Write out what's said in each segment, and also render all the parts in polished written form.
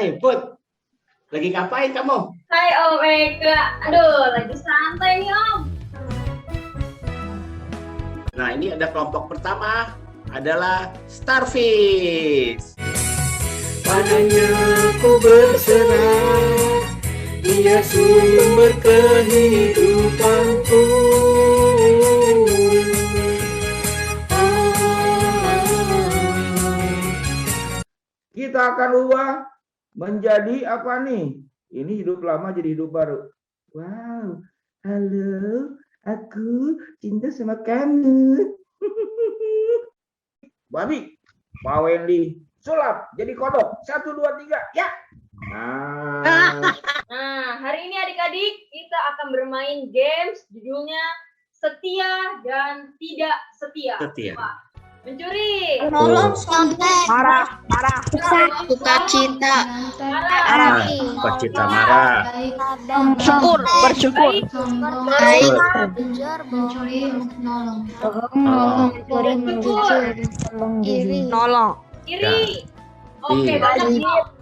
Hai Put, lagi ngapain kamu? Hai Om Eka, aduh lagi santai nih Om. Nah ini ada kelompok pertama adalah Starfish. Padanya ku berserah, Dia sumber kehidupanku. Kita akan ubah menjadi apa nih? Ini hidup lama jadi hidup baru. Wow, halo, aku cinta sama kamu. Babi, Pak Wendy, sulap jadi kodok. 1, 2, 3, ya. Nah, hari ini adik-adik kita akan bermain games judulnya Setia dan Tidak Setia. Setia. Wah, mencuri, Menolong, contek, Marah. sukacita, marah, Sukacita, marah. bersyukur, baik, mencuri, menolong, iri, nolong. iri. Ya. Oke, Iri. banyak Om.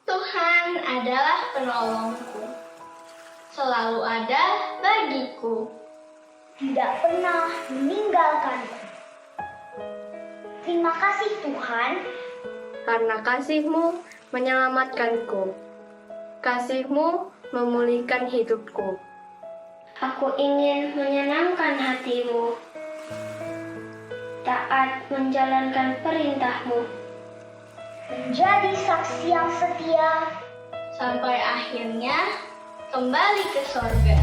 Tuhan adalah penolongku, selalu ada bagiku, tidak pernah meninggalkanku. Terima kasih Tuhan, karena kasih-Mu menyelamatkanku. Kasih-Mu memulihkan hidupku. Aku ingin menyenangkan hati-Mu, taat menjalankan perintah-Mu, menjadi saksi yang setia, sampai akhirnya kembali ke sorga.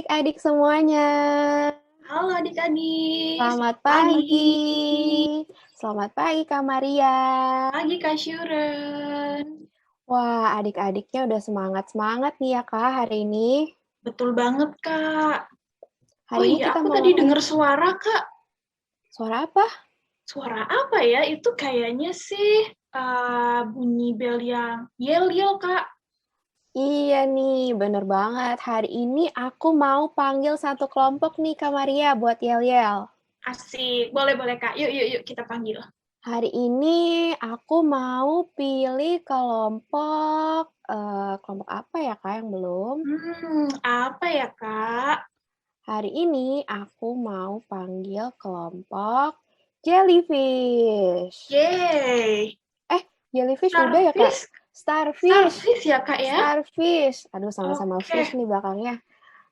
adik-adik semuanya. Halo adik-adik. Selamat pagi. Selamat pagi Kak Maria. Pagi Kak Syuren. Wah, adik-adiknya udah semangat-semangat nih ya Kak hari ini. Betul banget Kak. Hari ini iya, kita aku mau tadi dengar suara Kak. Suara apa? Suara apa ya? Itu kayaknya sih bunyi bel yang yel-yel Kak. Iya nih, bener banget. Hari ini aku mau panggil satu kelompok nih Kak Maria buat yel-yel. Asik, boleh-boleh Kak. Yuk kita panggil. Hari ini aku mau pilih kelompok apa ya Kak yang belum? Apa ya Kak? Hari ini aku mau panggil kelompok jellyfish. Yeay. Jellyfish udah ya Kak? Starfish. Starfish ya Kak ya? Starfish. Aduh, sama-sama Oke. fish nih belakangnya.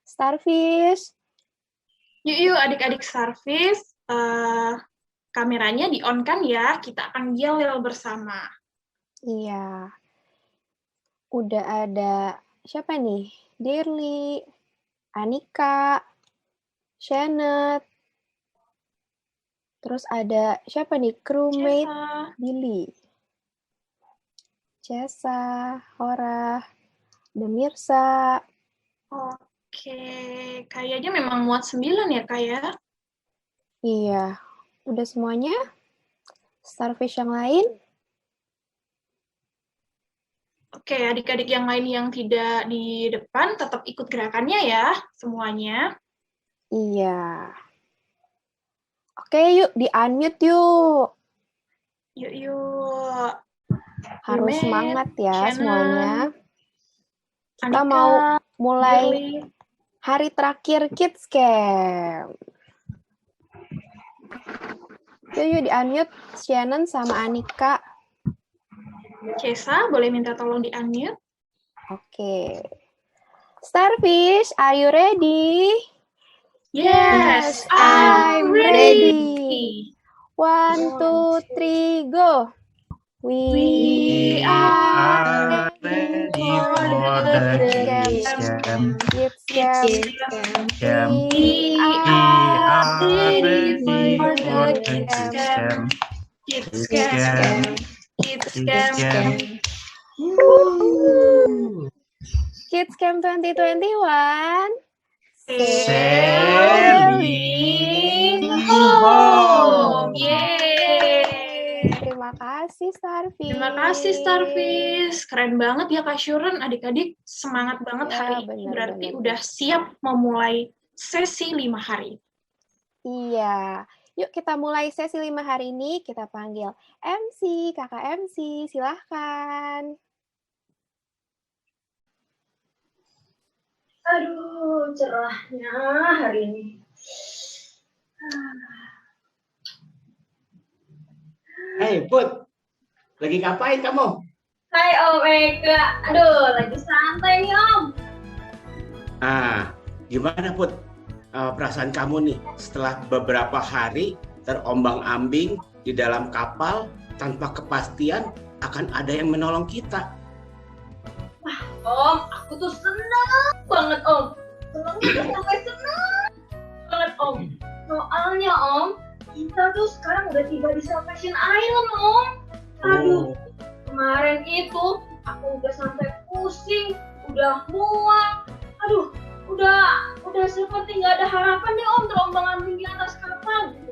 Starfish. Yuk adik-adik Starfish. Kameranya di-on kan ya, kita akan yel-yel bersama. Iya. Udah ada siapa nih? Dirli, Anika, Shanet. Terus ada siapa nih? Crewmate Cesa. Billy. Cesa, Hora, Demirsa. Oke, kayaknya memang muat 9 ya Kak ya? Iya. Udah semuanya? Starfish yang lain? Oke, adik-adik yang lain yang tidak di depan tetap ikut gerakannya ya, semuanya. Iya. Oke, yuk di-unmute yuk. Yuk. Harus Yumet, semangat ya Shannon, semuanya. Kita Anika, mau mulai Dirli. hari terakhir Kids Camp. Yuk di-unmute Shannon sama Anika. Cesa, boleh minta tolong di-unmute? Oke. Starfish, are you ready? Yes, I'm I'm ready. 1, 2, 3, go. We are ready for the Kids Camp. Kids Camp. We are ready for the Kids Camp. Kids Camp. Kids Camp. Kids Camp 2021. Sailing home. Yeay. Terima kasih Starfish. Terima kasih Starfish. Keren banget ya Kak Syuren. Adik-adik semangat banget Ya, hari ini. benar, Berarti benar. udah siap memulai sesi 5 hari. Iya. Yuk kita mulai sesi 5 hari ini. Kita panggil MC, kakak MC. Silahkan. Aduh, cerahnya hari ini. Hei Put, lagi ngapain kamu? Hai Om Eka. Aduh, lagi santai nih Om. Gimana Put? Perasaan kamu nih setelah beberapa hari terombang-ambing di dalam kapal tanpa kepastian akan ada yang menolong kita. Om, aku tuh seneng banget Om. Sampai seneng banget Om. Soalnya Om, kita tuh sekarang udah tiba di Salvation Island Om. Aduh, kemarin itu aku udah sampai pusing, udah muak. Aduh, udah seperti nggak ada harapan deh Om, terombang-ambing di atas kapal gitu.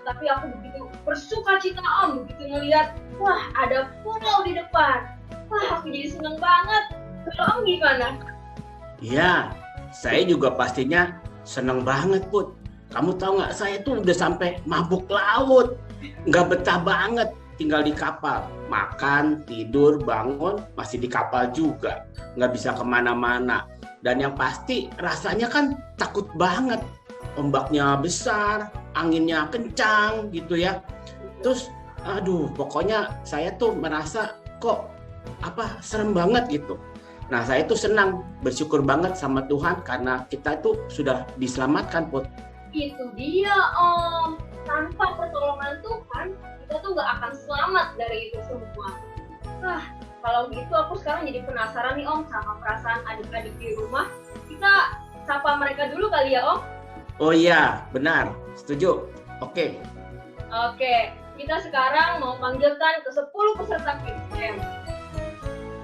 Tapi aku begitu bersuka cita Om, begitu ngeliat, wah ada pulau di depan. Wah, aku jadi seneng banget. Kalau Om gimana? Iya, saya juga pastinya seneng banget Put. Kamu tahu nggak, saya tuh udah sampai mabuk laut. Nggak betah banget tinggal di kapal. Makan, tidur, bangun, masih di kapal juga. Nggak bisa kemana-mana. Dan yang pasti rasanya kan takut banget. Ombaknya besar, anginnya kencang gitu ya. Terus, aduh, pokoknya saya tuh merasa kok serem banget gitu. Nah, saya tuh senang, bersyukur banget sama Tuhan karena kita tuh sudah diselamatkan, Put. Itu dia Om. Tanpa pertolongan Tuhan, kita tuh nggak akan selamat dari itu semua. Kalau gitu aku sekarang jadi penasaran nih Om sama perasaan adik-adik di rumah. Kita sapa mereka dulu kali ya Om. Oh iya, benar. Setuju. Oke. Oke, kita sekarang mau panggilkan ke 10 peserta KIM.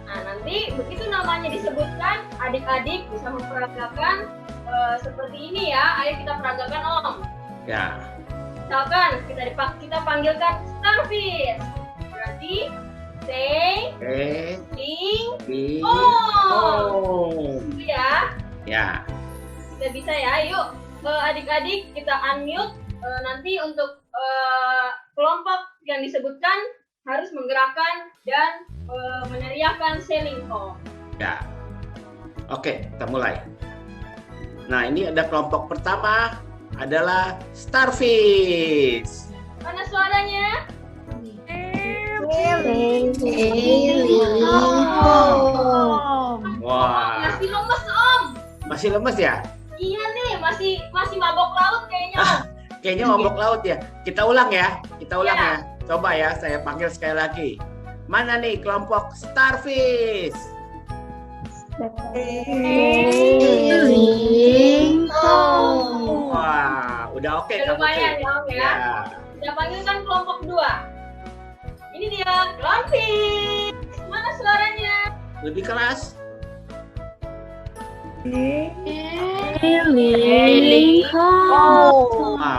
Nah, nanti begitu namanya disebutkan, adik-adik bisa memperagakan seperti ini ya. Ayo kita peragakan Om. Ya. Misalkan kita panggilkan Starfish. Berarti say, ling, om. Gitu ya. Ya. Bisa ya. Yuk adik-adik kita unmute. Nanti untuk kelompok yang disebutkan harus menggerakkan dan meneriakkan sailing home. Ya. Oke, kita mulai. Nah, ini ada kelompok pertama adalah Starfish. Mana suaranya? Wah. Masih lemes Om. Masih lemes ya? Iya nih, masih mabok laut kayaknya. Kayaknya mabok laut ya. Kita ulang ya. Coba ya, saya panggil sekali lagi. Mana nih kelompok Starfish? Wah, udah oke Udah lumayan ya Om ya. Kita panggilkan kelompok 2. Ini dia, Clownfish. Mana suaranya? Lebih keras.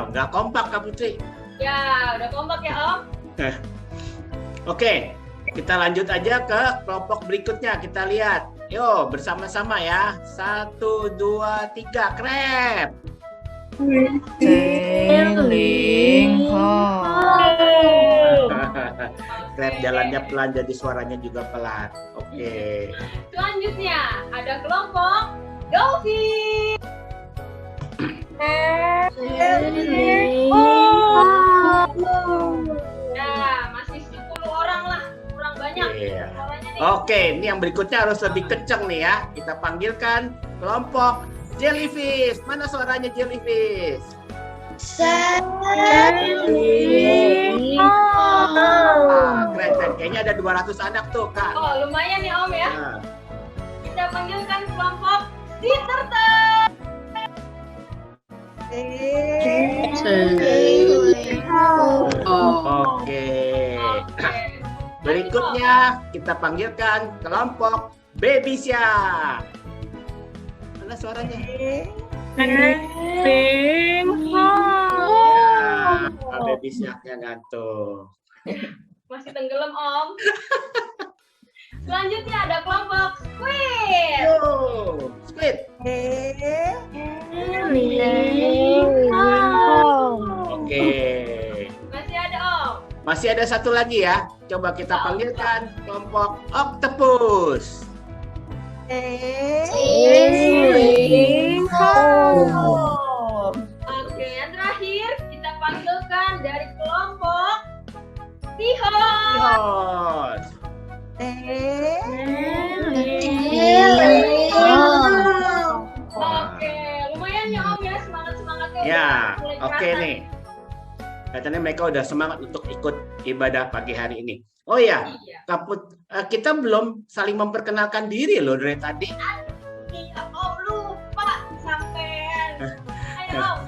Nggak kompak Kak Putri. Ya, udah kompak ya Om. Oke, kita lanjut aja ke kelompok berikutnya. Kita lihat. Yo, bersama-sama ya. 1, 2, 3, Crab. Crab jalannya pelan, jadi suaranya juga pelan. Oke. Selanjutnya ada kelompok Dolphin. Nah, masih 10 orang lah, kurang banyak. Oke, ini yang berikutnya harus lebih kenceng nih ya. Kita panggilkan kelompok Jellyfish. Mana suaranya Jellyfish? Keren. Kayaknya ada 200 anak tuh, Kak. Oh, lumayan ya Om ya. Kita panggilkan kelompok Sea Turtle. Oke. Berikutnya kita panggilkan kelompok Baby Shark. Mana suaranya? Baby Shark-nya ngantuk. Masih tenggelam Om. Selanjutnya ada kelompok Squid. Squid. Oke. Masih ada Om. Masih ada satu lagi ya. Coba kita panggilkan kelompok Octopus. Oke, yang terakhir kita panggilkan dari kelompok Seahorse. Oke, lumayan ya Om ya, semangatnya. Ya, oke nih. Katanya mereka udah semangat untuk ikut ibadah pagi hari ini. Oh ya, kita belum saling memperkenalkan diri loh dari tadi. Iya Om, lupa sampean. Ayo Om.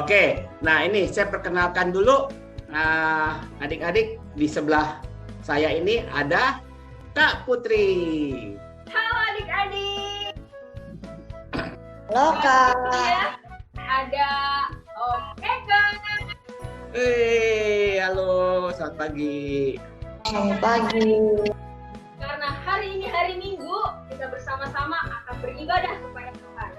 Oke, nah ini saya perkenalkan dulu adik-adik di sebelah saya ini ada Kak Putri. Halo adik-adik. Halo Kak. Ada Om Eka. Halo, selamat pagi. Selamat pagi. Karena hari ini hari Minggu, kita bersama-sama akan beribadah kepada Tuhan,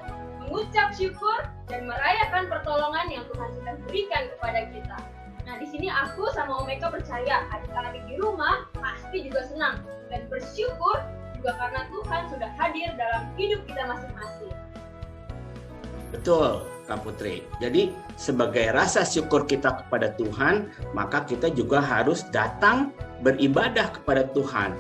mengucap syukur dan merayakan pertolongan yang Tuhan sudah berikan kepada kita. Nah, di sini aku sama Om Eka percaya adik-adik di rumah pasti juga senang dan bersyukur juga karena Tuhan sudah hadir dalam hidup kita masing-masing. Betul, Kak Putri. Jadi sebagai rasa syukur kita kepada Tuhan, maka kita juga harus datang beribadah kepada Tuhan.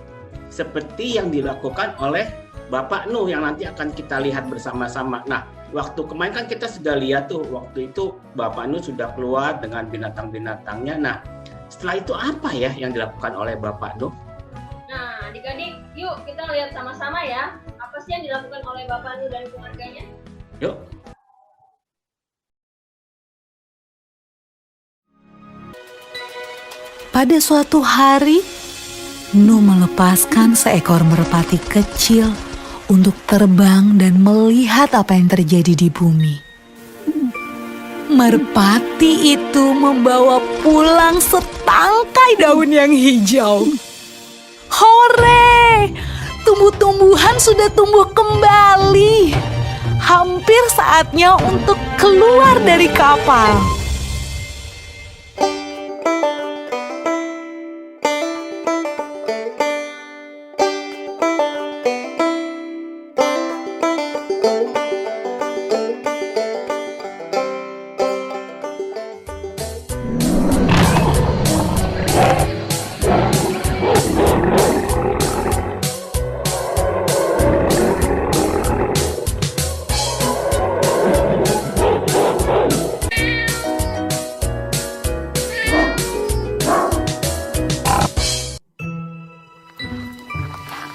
Seperti yang dilakukan oleh Bapak Nuh yang nanti akan kita lihat bersama-sama. Nah, waktu kemarin kan kita sudah lihat tuh, waktu itu Bapak Nuh sudah keluar dengan binatang-binatangnya. Nah, setelah itu apa ya yang dilakukan oleh Bapak Nuh? Nah, adik-adik, yuk kita lihat sama-sama ya. Apa sih yang dilakukan oleh Bapak Nuh dan keluarganya? Yuk. Pada suatu hari, Nuh melepaskan seekor merpati kecil untuk terbang dan melihat apa yang terjadi di bumi. Merpati itu membawa pulang setangkai daun yang hijau. Hore! Tumbuh-tumbuhan sudah tumbuh kembali. Hampir saatnya untuk keluar dari kapal.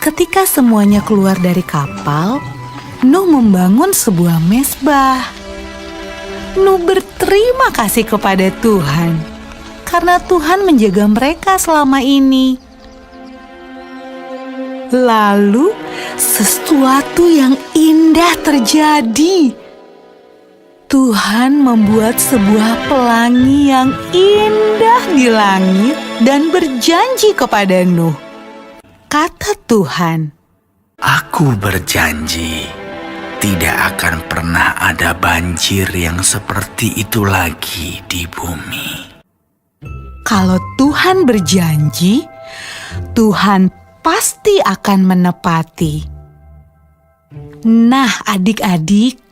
Ketika semuanya keluar dari kapal, Nuh membangun sebuah mezbah. Nuh berterima kasih kepada Tuhan karena Tuhan menjaga mereka selama ini. Lalu sesuatu yang indah terjadi. Tuhan membuat sebuah pelangi yang indah di langit dan berjanji kepada Nuh. Kata Tuhan, Aku berjanji tidak akan pernah ada banjir yang seperti itu lagi di bumi. kalau Tuhan berjanji, Tuhan pasti akan menepati. Nah, adik-adik,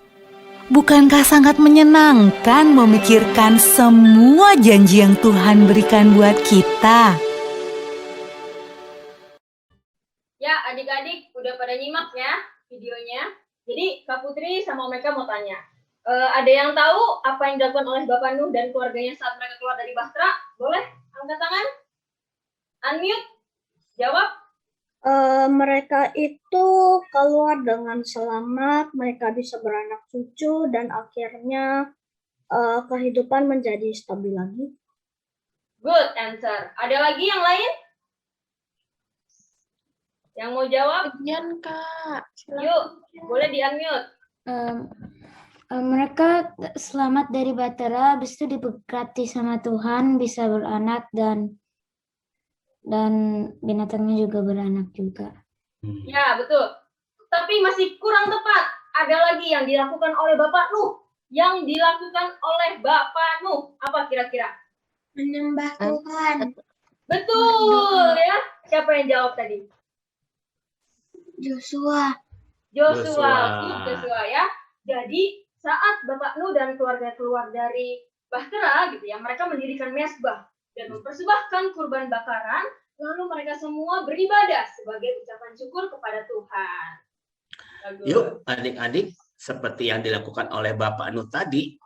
bukankah sangat menyenangkan memikirkan semua janji yang Tuhan berikan buat kita? Ya, adik-adik udah pada nyimak ya videonya. Jadi Kak Putri sama Om Eka mau tanya. Ada yang tahu apa yang dilakukan oleh Bapak Nuh dan keluarganya saat mereka keluar dari Bahtera? Boleh angkat tangan? Unmute? Jawab. Mereka itu keluar dengan selamat, mereka bisa beranak cucu, dan akhirnya kehidupan menjadi stabil lagi. Good answer. Ada lagi yang lain? Yang mau jawab? Bagian Kak. Yuk, boleh di-unmute. Mereka selamat dari Bahtera, habis itu diberkati sama Tuhan, bisa beranak dan binatangnya juga beranak juga. Ya, betul. Tapi masih kurang tepat. Ada lagi yang dilakukan oleh Bapak Nuh. Yang dilakukan oleh Bapak Nuh. Apa kira-kira? Menyembah Tuhan. Betul ya. Siapa yang jawab tadi? Joshua. Joshua ya. Jadi saat Bapak Nuh dan keluarga keluar dari Bahtera gitu ya, mereka mendirikan mezbah dan mempersembahkan kurban bakaran, lalu mereka semua beribadah sebagai ucapan syukur kepada Tuhan. Yuk adik-adik, seperti yang dilakukan oleh Bapak Nuh tadi,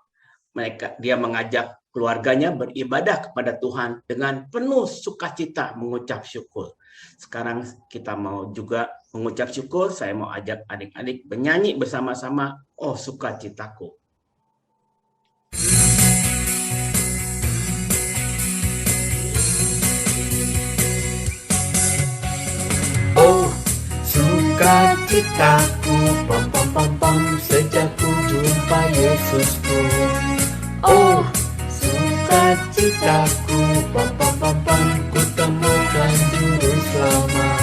dia mengajak keluarganya beribadah kepada Tuhan dengan penuh sukacita mengucap syukur. Sekarang kita mau juga mengucap syukur, saya mau ajak adik-adik bernyanyi bersama-sama, Oh Sukacitaku. Oh sukacitaku, pam pam pam pam, sejak ku jumpa Yesusku. Oh sukacitaku, pam pam pam pam, ku temukan juru selamat.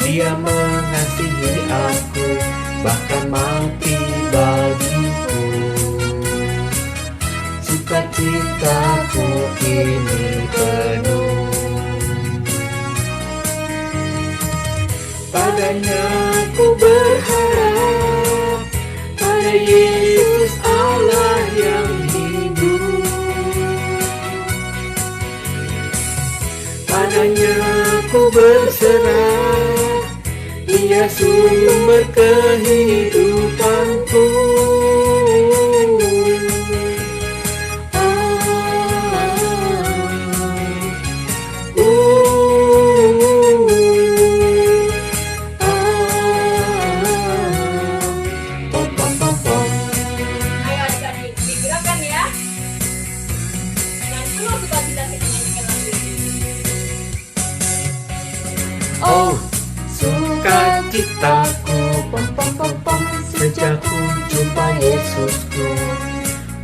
Dia mengasihi aku, bahkan mati bagiku. Sukacitaku ini penuh. Padanya ku berharap, pada Yesus Allah yang hidup. Padanya ku berserah, Dia sumber kehidupanku. Pam pam pam citaku, pom pom pom pom, sejak ku jumpa Yesusku.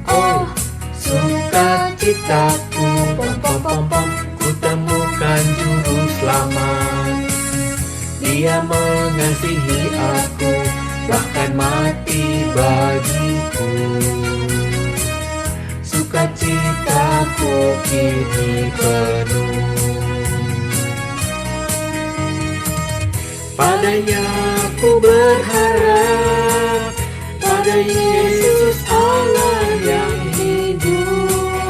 Oh, sukacitaku, pom pom pom pom, ku temukan juru selamat. Dia mengasihi aku, bahkan mati bagiku. Sukacitaku kini penuh. Padanya ku berharap, pada Yesus Allah yang hidup.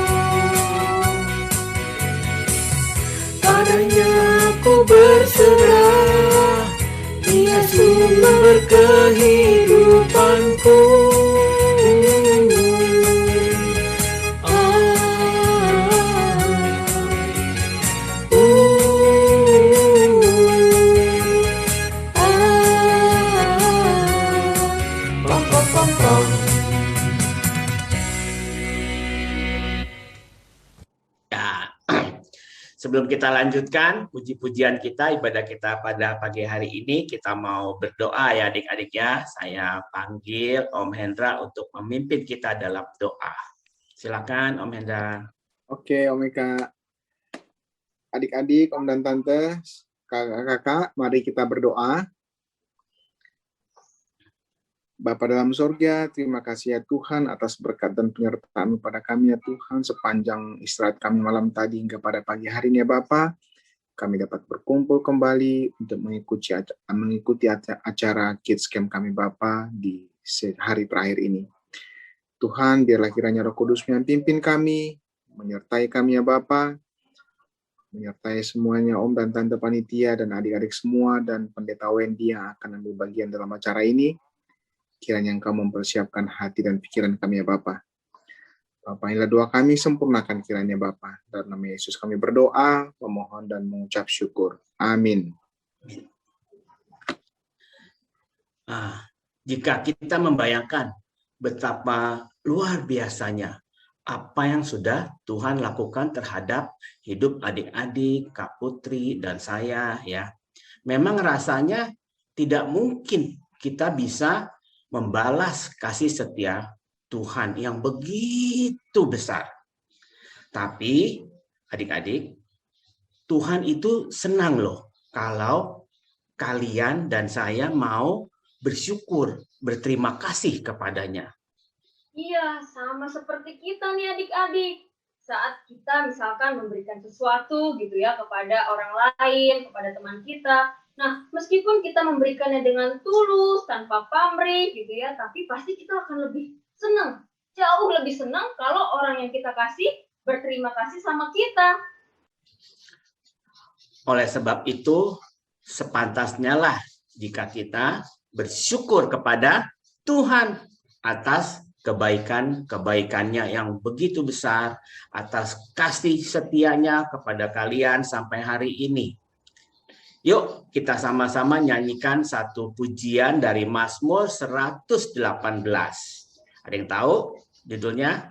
Padanya ku berserah, Dia sumber kehidupanku. Sebelum kita lanjutkan puji-pujian kita, ibadah kita pada pagi hari ini, kita mau berdoa ya adik-adik ya. Saya panggil Om Hendra untuk memimpin kita dalam doa. Silakan Om Hendra. Oke Om Eka. Adik-adik, Om dan Tante, kakak-kakak, mari kita berdoa. Bapa dalam surga, terima kasih ya Tuhan atas berkat dan penyertaan pada kami ya Tuhan sepanjang istirahat kami malam tadi hingga pada pagi hari ini ya Bapa. Kami dapat berkumpul kembali untuk mengikuti acara Kids Camp kami Bapa di hari terakhir ini. Tuhan, biarlah kiranya Roh Kudus yang pimpin kami, menyertai kami ya Bapa, menyertai semuanya Om dan Tante panitia dan adik-adik semua dan Pendeta Wendy yang akan ambil bagian dalam acara ini. Kiranya Engkau mempersiapkan hati dan pikiran kami ya Bapa. Bapa, inilah doa kami, sempurnakan kiranya Bapa. Dalam nama Yesus kami berdoa, memohon dan mengucap syukur. Amin. Jika kita membayangkan betapa luar biasanya apa yang sudah Tuhan lakukan terhadap hidup adik-adik, Kak Putri, dan saya ya. Memang rasanya tidak mungkin kita bisa membalas kasih setia Tuhan yang begitu besar. Tapi adik-adik, Tuhan itu senang loh kalau kalian dan saya mau bersyukur, berterima kasih kepadanya. Iya, sama seperti kita nih adik-adik. Saat kita misalkan memberikan sesuatu gitu ya kepada orang lain, kepada teman kita. Nah, meskipun kita memberikannya dengan tulus, tanpa pamrih gitu ya, tapi pasti kita akan lebih senang. Jauh lebih senang kalau orang yang kita kasih berterima kasih sama kita. Oleh sebab itu, sepantasnya lah jika kita bersyukur kepada Tuhan atas kebaikan-kebaikannya yang begitu besar, atas kasih setianya kepada kalian sampai hari ini. Yuk kita sama-sama nyanyikan satu pujian dari Mazmur 118. Ada yang tahu judulnya?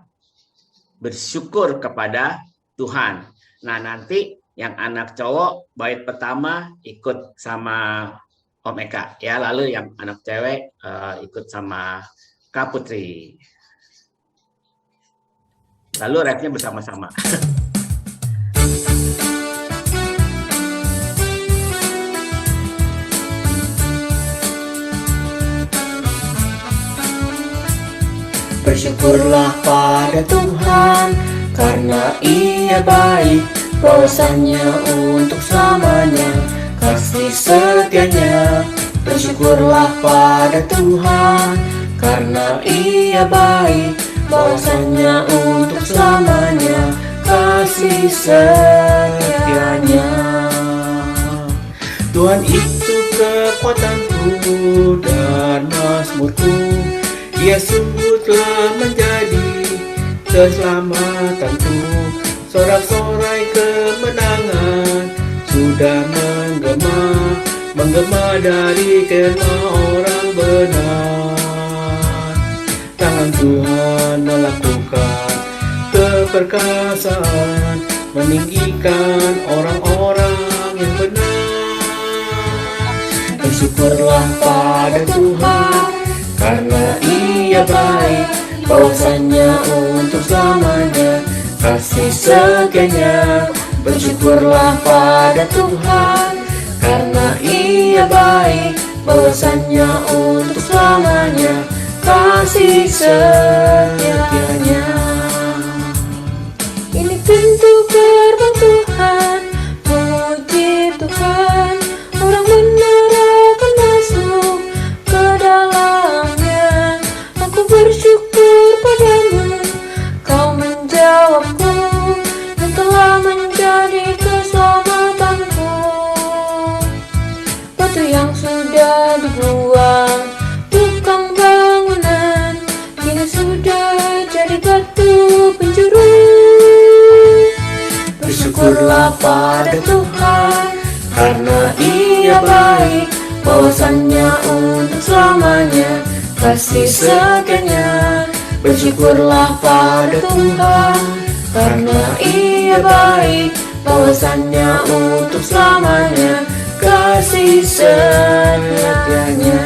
Bersyukur kepada Tuhan. Nah nanti yang anak cowok bait pertama ikut sama Om Eka ya, lalu yang anak cewek ikut sama Kak Putri. Lalu rapnya bersama-sama. Bersyukurlah pada Tuhan, karena Ia baik, bahwasanya untuk selamanya kasih setianya. Bersyukurlah pada Tuhan, karena Ia baik, bahwasanya untuk selamanya kasih setianya. Tuhan itu kekuatanku dan mazmurku, Ia sungguh telah menjadi keselamatanku. Sorak-sorai kemenangan sudah menggema dari kema orang benar. Tangan Tuhan melakukan keperkasaan, meninggikan orang-orang yang benar. Bersyukur Bersyukurlah pada Tuhan, karena Ia baik, bahwasanya untuk selamanya kasih setianya. Bersyukurlah pada Tuhan, karena Ia baik, bahwasanya untuk selamanya kasih setianya. Ini pintu gerbang Tuhan, memuji Tuhan, orang benar akan masuk ke dalamnya. Aku bersyukur padamu, kau menjawabku, yang telah menjadi keselamatanku. Batu yang sudah dibuang tukang bangunan, kini sudah jadi batu penjuru. Bersyukurlah pada Tuhan, karena Ia baik, bahwasanya untuk selamanya kasih setianya. Bersyukurlah pada Tuhan, karena Ia baik, bahwasanya untuk selamanya kasih setianya.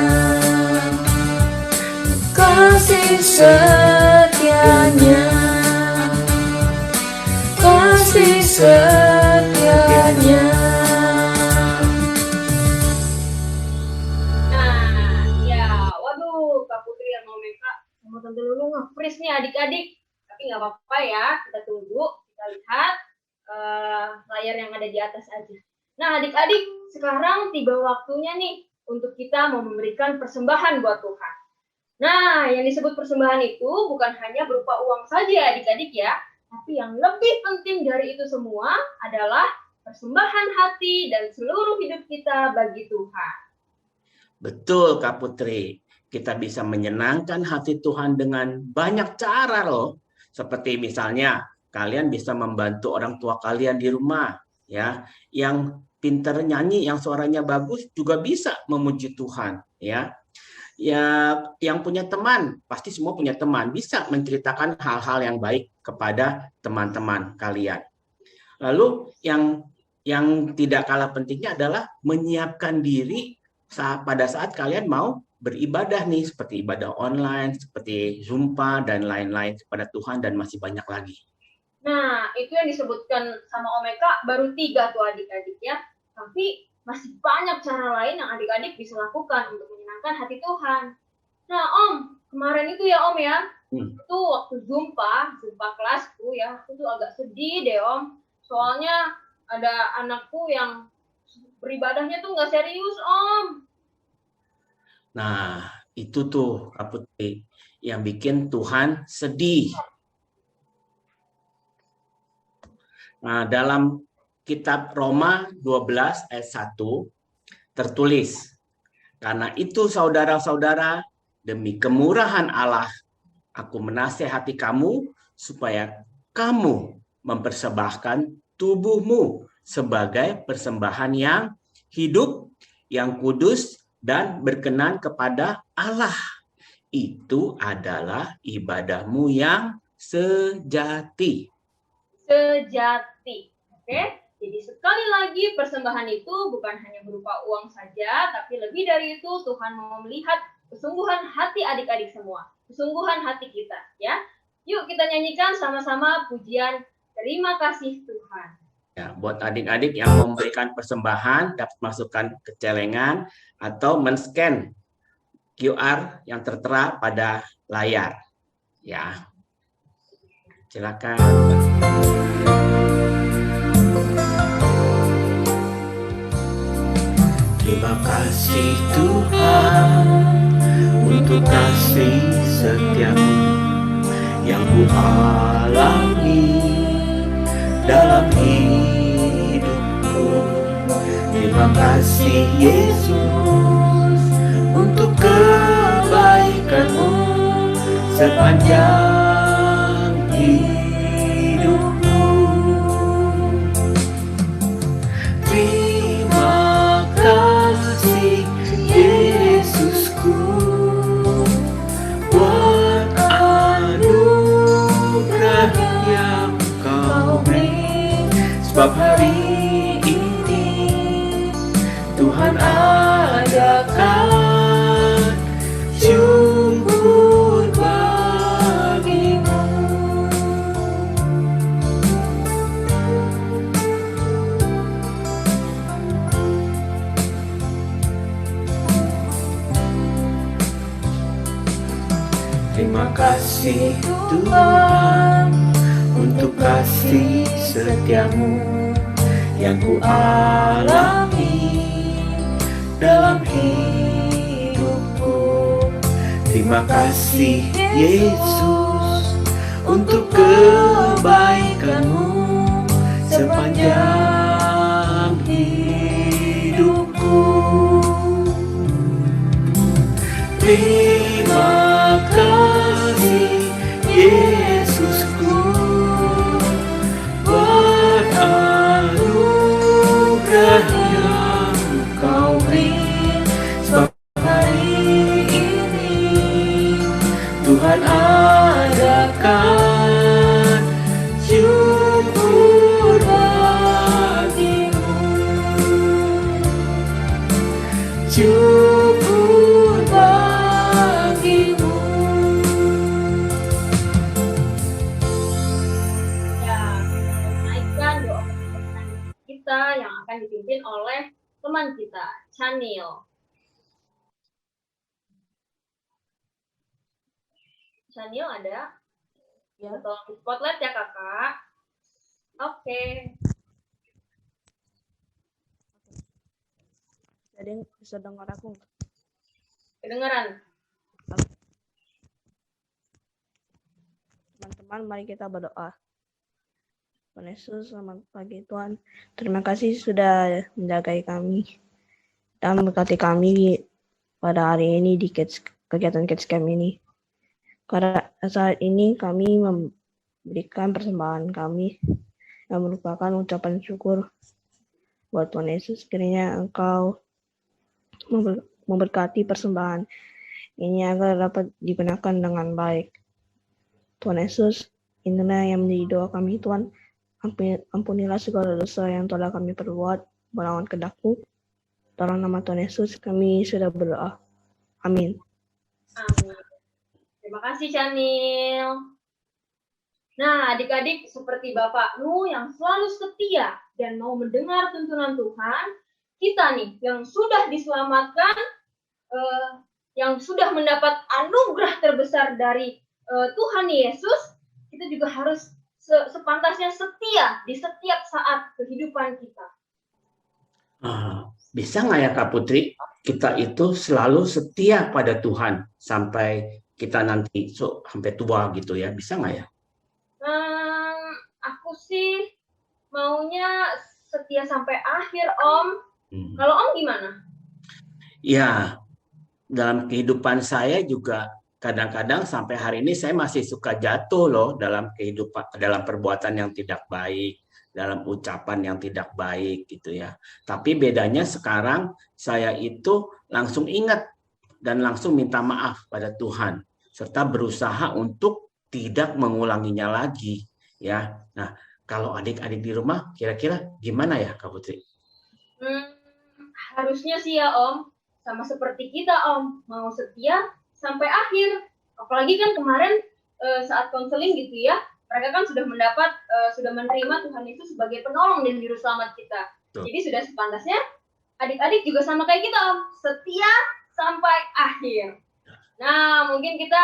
Kasih setianya, kasih setianya. Nah, ya, waduh, Kak Putri yang mau Meka sama Tante Lulu nge-freeze nih adik-adik. Tapi nggak apa-apa ya, kita tunggu, kita lihat layar yang ada di atas aja. Nah, adik-adik, sekarang tiba waktunya nih untuk kita mau memberikan persembahan buat Tuhan. Nah, yang disebut persembahan itu bukan hanya berupa uang saja adik-adik ya, tapi yang lebih penting dari itu semua adalah persembahan hati dan seluruh hidup kita bagi Tuhan. Betul Kak Putri, kita bisa menyenangkan hati Tuhan dengan banyak cara loh. Seperti misalnya kalian bisa membantu orang tua kalian di rumah, ya, yang pintar nyanyi, yang suaranya bagus juga bisa memuji Tuhan, ya. Ya, yang punya teman, pasti semua punya teman, bisa menceritakan hal-hal yang baik kepada teman-teman kalian. Lalu yang tidak kalah pentingnya adalah menyiapkan diri pada saat kalian mau beribadah nih, seperti ibadah online, seperti Zumba dan lain-lain kepada Tuhan, dan masih banyak lagi. Nah, itu yang disebutkan sama Om Eka baru 3 tuh adik-adik ya. Tapi masih banyak cara lain yang adik-adik bisa lakukan untuk menyenangkan hati Tuhan. Nah, Om, kemarin itu ya Om ya, itu waktu Zumba kelasku ya, aku tuh agak sedih deh Om. Soalnya ada anakku yang beribadahnya tuh nggak serius Om. Nah, itu tuh Kak Putri yang bikin Tuhan sedih. Nah, dalam kitab Roma 12 ayat 1 tertulis, karena itu saudara-saudara, demi kemurahan Allah, aku menasihati kamu supaya kamu mempersembahkan tubuhmu sebagai persembahan yang hidup, yang kudus, dan berkenan kepada Allah. Itu adalah ibadahmu yang sejati. Sejati, oke? Jadi sekali lagi persembahan itu bukan hanya berupa uang saja, tapi lebih dari itu Tuhan mau melihat kesungguhan hati adik-adik semua, kesungguhan hati kita, ya. Yuk kita nyanyikan sama-sama pujian Terima Kasih Tuhan. Ya, buat adik-adik yang memberikan persembahan dapat masukkan ke celengan atau men-scan QR yang tertera pada layar. Ya, silakan. Terima kasih Tuhan untuk kasih setiamu yang ku alami dalam hidupku. Terima kasih Yesus untuk kebaikanmu sepanjang hidupku. Terima kasih Yesusku buat anugerah yang kau beri, sebab hari ini Tuhan adakan kasih Tuhan, untuk kasih setiamu yang ku alami dalam hidupku. Terima kasih Yesus untuk kebaikanmu sepanjang hidupku. Terima kasih Yesusku buat anugerah yang Kau beri, sebab hari ini Tuhan adakan syukur bagimu, syukur bagimu. Ya, naikkan doa persembahan kita yang akan dipimpin oleh teman kita, Chanil. Chanil ada? Ya. Tolong spotlight ya kakak. Oke. Ada yang bisa dengar aku? Kedengeran. Teman-teman, mari kita berdoa. Tuhan Yesus, selamat pagi Tuhan. Terima kasih sudah menjagai kami dan memberkati kami pada hari ini di kegiatan Kids Camp ini. Karena saat ini kami memberikan persembahan kami yang merupakan ucapan syukur buat Tuhan Yesus. Kiranya Engkau memberkati persembahan ini agar dapat digunakan dengan baik. Tuhan Yesus, inilah yang menjadi doa kami Tuhan. Ampunilah segala dosa yang telah kami perbuat melawan kehendak-Mu. Dalam nama Tuhan Yesus kami sudah berdoa. Amin. Amin. Terima kasih Chanil. Nah, adik-adik seperti Bapakmu yang selalu setia dan mau mendengar tuntunan Tuhan, kita nih yang sudah diselamatkan, yang sudah mendapat anugerah terbesar dari Tuhan Yesus, kita juga harus sepantasnya setia di setiap saat kehidupan kita. Bisa nggak ya Kak Putri, kita itu selalu setia pada Tuhan sampai kita nanti sampai tua gitu ya, bisa nggak ya? Aku sih maunya setia sampai akhir Om. Kalau Om gimana? Ya, dalam kehidupan saya juga kadang-kadang sampai hari ini saya masih suka jatuh loh dalam kehidupan, dalam perbuatan yang tidak baik, dalam ucapan yang tidak baik gitu ya. Tapi bedanya sekarang saya itu langsung ingat dan langsung minta maaf pada Tuhan serta berusaha untuk tidak mengulanginya lagi ya. Nah, kalau adik-adik di rumah kira-kira gimana ya Kak Putri? Harusnya sih ya Om, sama seperti kita Om, mau setia sampai akhir. Apalagi kan kemarin saat konseling gitu ya, mereka kan sudah menerima Tuhan Yesus sebagai penolong dan juru selamat kita. Jadi sudah sepantasnya adik-adik juga sama kayak kita Om, setia sampai akhir. Nah, mungkin kita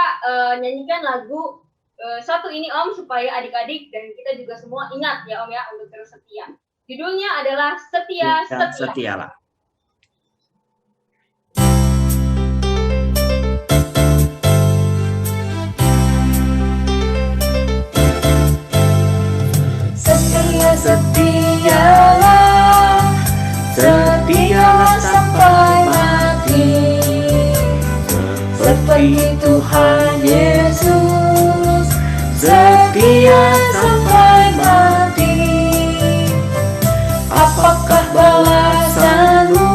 nyanyikan lagu satu ini Om supaya adik-adik dan kita juga semua ingat ya Om ya untuk terus setia. Judulnya adalah Setia Setia. Setialah. Setialah, setialah sampai mati, seperti Tuhan Yesus, setia sampai mati. Apakah balasanmu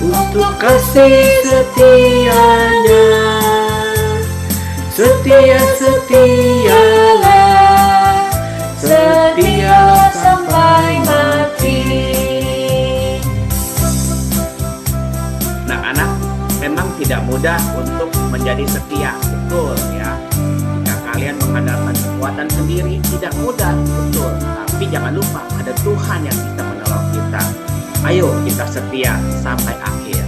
untuk kasih setianya? Setialah, setialah sampai mati. Anak-anak memang tidak mudah untuk menjadi setia, betul ya. Jika kalian mengandalkan kekuatan sendiri tidak mudah, betul. Tapi jangan lupa ada Tuhan yang bisa menolong kita. Ayo kita setia sampai akhir.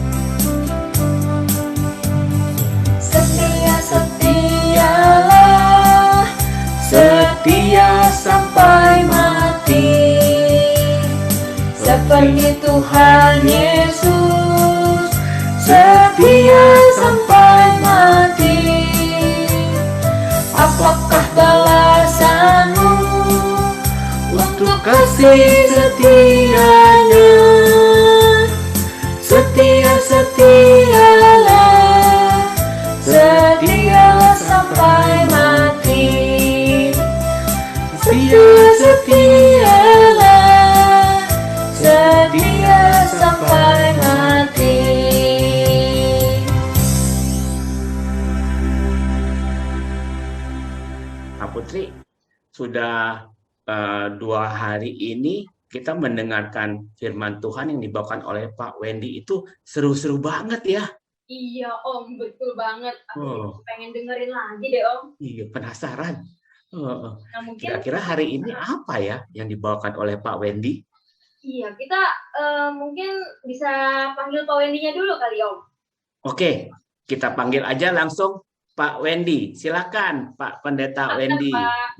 Setia, setia. setia sampai mati. Seperti Tuhan Yesus setia sampai mati. Apakah balasanmu untuk kasih setianya? Setia-setialah, setia sampai mati. Setia-setialah, setia sampai mati. Pak Putri, sudah 2 hari ini kita mendengarkan firman Tuhan yang dibawakan oleh Pak Wendy itu seru-seru banget ya. Iya Om, betul banget. Aku pengen dengerin lagi deh Om. Iya, penasaran. Nah, mungkin Kira-kira hari ini apa ya yang dibawakan oleh Pak Wendy? iya kita mungkin bisa panggil Pak Wendy-nya dulu kali Om. Oke, kita panggil aja langsung Pak Wendy. Silakan Pak Pendeta Wendy. Pak.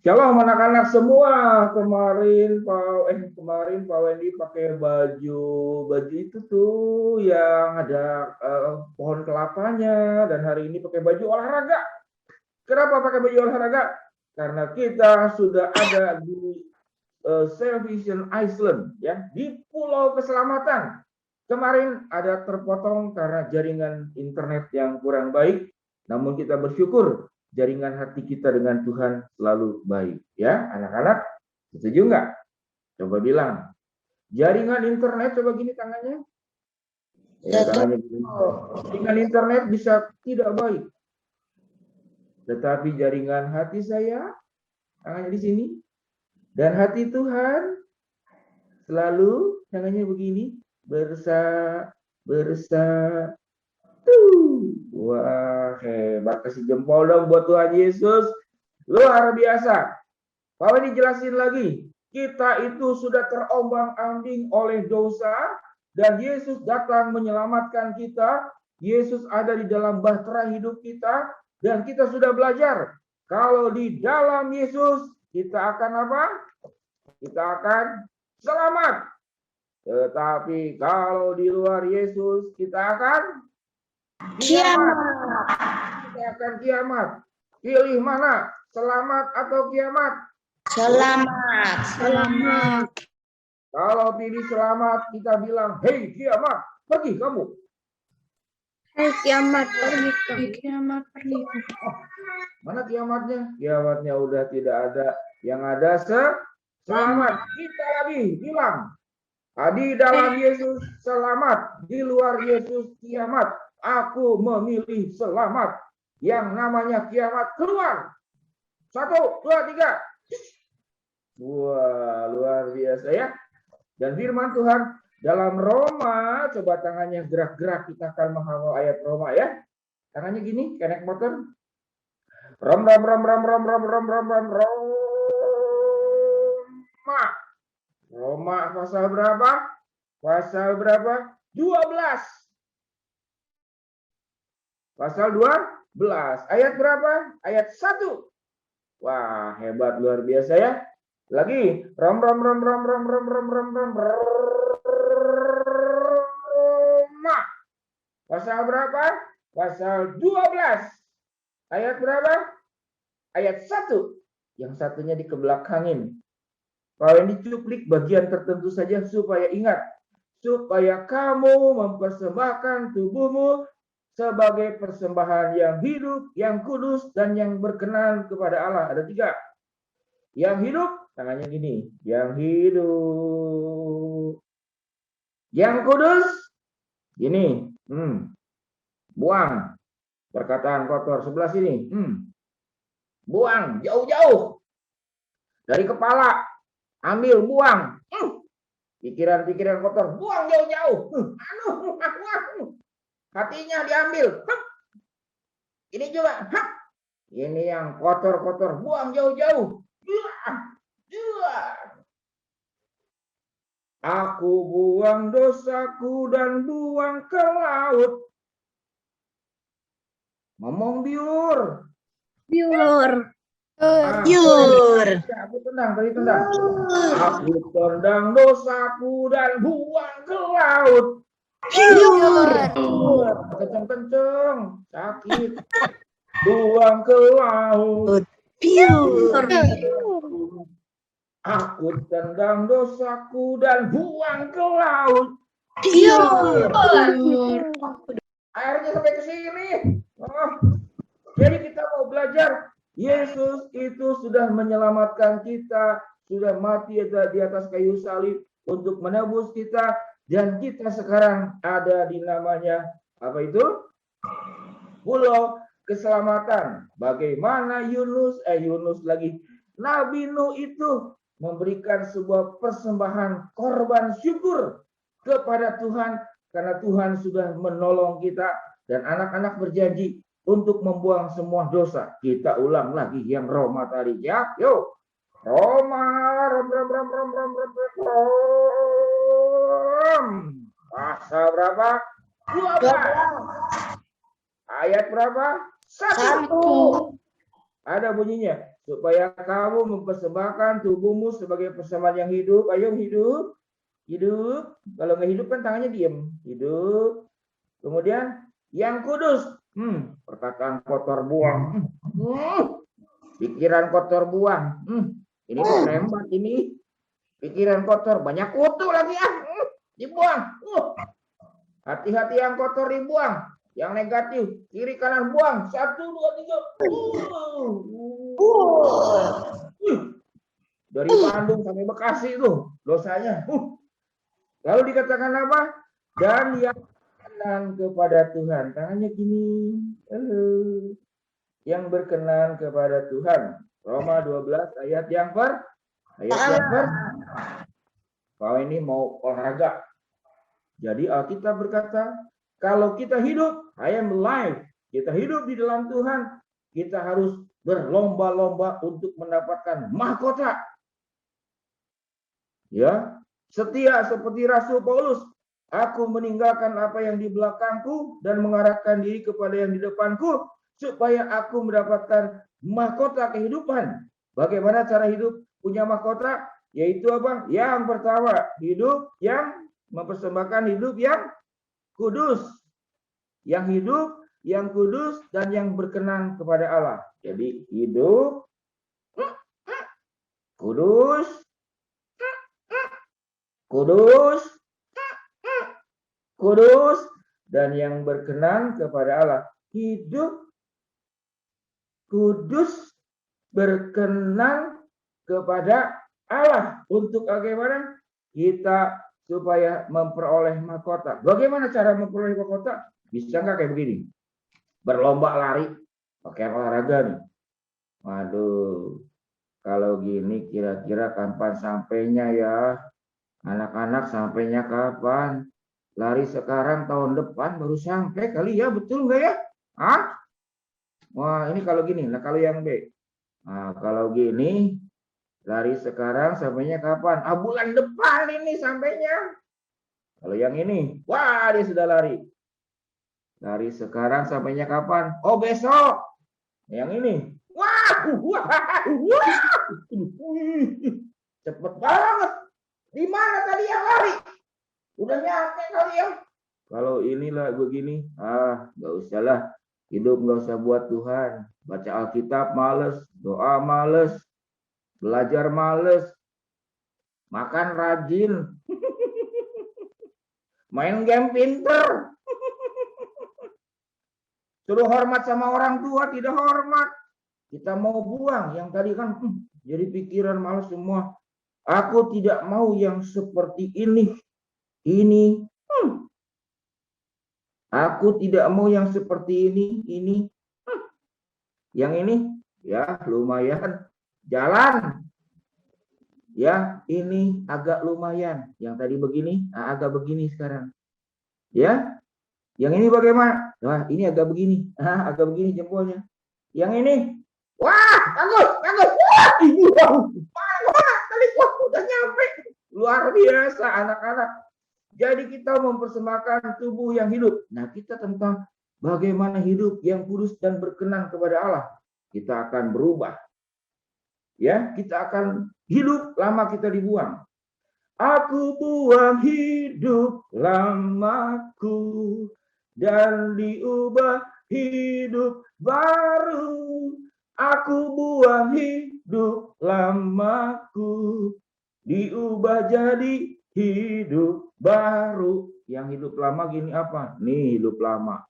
Shalom anak-anak semua. Kemarin Pak Wendy pakai baju itu tuh yang ada pohon kelapanya, dan hari ini pakai baju olahraga. Kenapa pakai baju olahraga? Karena kita sudah ada di Salvation Island, ya, di Pulau Keselamatan. Kemarin ada terpotong karena jaringan internet yang kurang baik, namun kita bersyukur jaringan hati kita dengan Tuhan selalu baik. Ya, anak-anak, setuju nggak? Coba bilang. Jaringan internet, coba gini tangannya. Ya, tangannya gini. Jaringan internet bisa tidak baik. Tetapi jaringan hati saya, tangannya di sini. Dan hati Tuhan selalu tangannya begini. Wah, hebat. Kasih jempol dong buat Tuhan Yesus. Luar biasa. Pak Wendy jelasin lagi. Kita itu sudah terombang-ambing oleh dosa, dan Yesus datang menyelamatkan kita. Yesus ada di dalam bahtera hidup kita, dan kita sudah belajar. Kalau di dalam Yesus, kita akan apa? Kita akan selamat. Tetapi kalau di luar Yesus, kita akan kiamat. Kita akan kiamat. Pilih mana? Selamat atau kiamat? Selamat. Selamat. Kalau pilih selamat, kita bilang, hei kiamat, pergi kamu. Hei kiamat, pergi kamu. Kiamat, pergi. Mana kiamatnya? Kiamatnya udah tidak ada. Yang ada selamat. Kita lagi bilang, di dalam Yesus selamat, di luar Yesus kiamat. Aku memilih selamat. Yang namanya kiamat keluar. 1, 2, 3. Wah, luar biasa ya. Dan firman Tuhan dalam Roma, coba tangannya gerak-gerak, kita akan menghafal ayat Roma ya. Tangannya gini, kayak naik motor. Roma. Roma pasal berapa? Pasal berapa? 12. Pasal 12. Ayat berapa? Ayat 1. Wah, hebat, luar biasa ya. Lagi. Roma. Pasal berapa? Pasal 12. Ayat berapa? Ayat 1. Yang satunya dikebelakangin. Kalau yang dicuplik bagian tertentu saja supaya ingat. Supaya kamu mempersembahkan tubuhmu sebagai persembahan yang hidup, yang kudus, dan yang berkenan kepada Allah. Ada 3. Yang hidup, tangannya gini. Yang hidup. Yang kudus, gini. Buang. Perkataan kotor sebelah sini. Buang jauh-jauh. Dari kepala. Ambil, buang. Pikiran-pikiran kotor. Buang jauh-jauh. Hatinya diambil. Ini juga. Ini yang kotor-kotor. Buang jauh-jauh. Aku buang dosaku dan buang ke laut. Ngomong biur. Biur. Yur. Aku tendang, tadi tendang. Aku tendang dosaku dan buang ke laut. Yur. Kenceng-kenceng, sakit. Buang ke laut. Yur. Aku tendang dosaku dan buang ke laut. Yur. Airnya sampai ke sini. Oh. Jadi kita mau belajar. Yesus itu sudah menyelamatkan kita, sudah mati di atas kayu salib untuk menebus kita, dan kita sekarang ada di namanya apa itu? Pulau Keselamatan. Bagaimana Yunus lagi, Nabi Nuh itu memberikan sebuah persembahan korban syukur kepada Tuhan karena Tuhan sudah menolong kita, dan anak-anak berjanji untuk membuang semua dosa. Kita ulang lagi yang Roma tadi ya. Yuk. Roma pasal berapa? 12. Ayat berapa? 1. Ada bunyinya. Supaya kamu mempersembahkan tubuhmu sebagai persembahan yang hidup. Ayo hidup. Hidup. Kalau nggak hidup kan tangannya diem. Hidup. Kemudian yang kudus. Perkataan kotor buang. Pikiran kotor buang. Ini hebat ini. Pikiran kotor banyak kutu lagi ya. Dibuang. Hati-hati yang kotor dibuang. Yang negatif kiri kanan buang. 1, 2, 3. Dari Bandung sampai Bekasi itu dosanya. Lalu dikatakan apa? Dan yang berkenan kepada Tuhan, tangannya gini. Yang berkenan kepada Tuhan. Roma 12 ayat yang per. Kau ini mau olahraga. Jadi Alkitab berkata, kalau kita hidup, I am alive. Kita hidup di dalam Tuhan, kita harus berlomba-lomba untuk mendapatkan mahkota. Ya, setia seperti Rasul Paulus. Aku meninggalkan apa yang di belakangku dan mengarahkan diri kepada yang di depanku supaya aku mendapatkan mahkota kehidupan. Bagaimana cara hidup punya mahkota? Yaitu apa? Yang pertama, hidup yang mempersembahkan hidup yang kudus. Yang hidup, yang kudus, dan yang berkenan kepada Allah. Jadi hidup, kudus, dan yang berkenan kepada Allah. Hidup, kudus, berkenan kepada Allah. Untuk bagaimana? Kita supaya memperoleh mahkota. Bagaimana cara memperoleh mahkota? Bisa nggak kayak begini? Berlomba lari, pakai olahraga nih. Waduh, kalau gini kira-kira kapan sampainya ya? Anak-anak sampainya kapan? Lari sekarang tahun depan baru sampai kali ya, betul nggak ya? Hah? Wah, ini kalau gini. Nah, kalau yang B. Nah, kalau gini, lari sekarang sampainya kapan? Bulan depan ini sampainya. Kalau yang ini, wah dia sudah lari. Lari sekarang sampainya kapan? Oh besok. Yang ini, wah. Cepet banget. Di mana tadi yang lari? Udah nyampe kali ya. Kalau inilah begini, nggak usah lah. Hidup nggak usah buat Tuhan. Baca Alkitab males, doa males, belajar males, makan rajin, main game pinter, suruh hormat sama orang tua tidak hormat. Kita mau buang yang tadi kan jadi pikiran malas semua. Aku tidak mau yang seperti ini. Aku tidak mau yang seperti ini. Yang ini ya lumayan jalan. Ya, ini agak lumayan. Yang tadi begini, agak begini sekarang. Ya. Yang ini bagaimana? Wah, ini agak begini. Agak begini jempolnya. Yang ini, wah, bagus. Wah, mana tadi udah nyampe. Luar biasa anak-anak. Jadi kita mempersembahkan tubuh yang hidup. Nah, kita tentang bagaimana hidup yang kudus dan berkenan kepada Allah. kita akan berubah. Ya, kita akan hidup lama kita dibuang. Aku buang hidup lamaku dan diubah hidup baru. Aku buang hidup lamaku, diubah jadi hidup baru. Yang hidup lama gini apa? Nih hidup lama.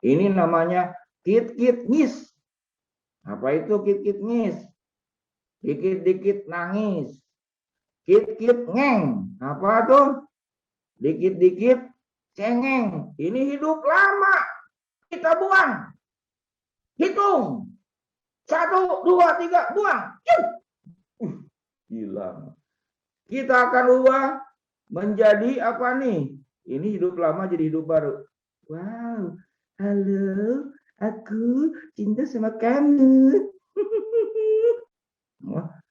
Ini namanya kit-kit-ngis. Apa itu kit-kit-ngis? Dikit-dikit nangis. Kit-kit ngeng. Apa tuh? Dikit-dikit cengeng. Ini hidup lama. Kita buang. Hitung. 1, 2, 3, buang. Gila. Kita akan ubah menjadi apa nih? Ini hidup lama jadi hidup baru. Wow. Halo, aku cinta sama kamu.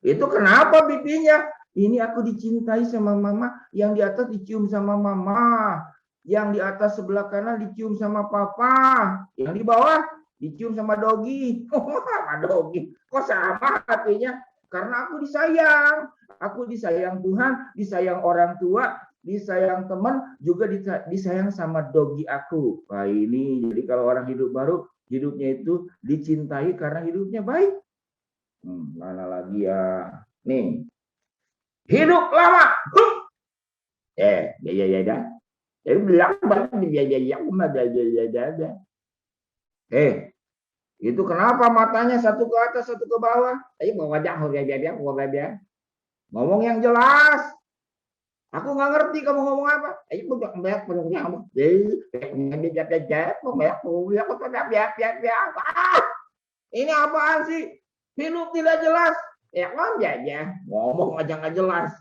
Itu kenapa bibinya? Ini aku dicintai sama mama, yang di atas dicium sama mama, yang di atas sebelah kanan dicium sama papa, yang di bawah dicium sama dogi. Sama dogi. Kok sama artinya? Karena aku disayang Tuhan, disayang orang tua, disayang teman, juga disayang sama dogi aku. Nah ini, jadi kalau orang hidup baru, hidupnya itu dicintai karena hidupnya baik. Mana lagi ya? Nih, hidup lama. Itu kenapa matanya satu ke atas, satu ke bawah? Ngomong yang jelas. Aku nggak ngerti kamu ngomong apa. Ini apaan sih? Hidup tidak jelas. Ngomong aja nggak jelas.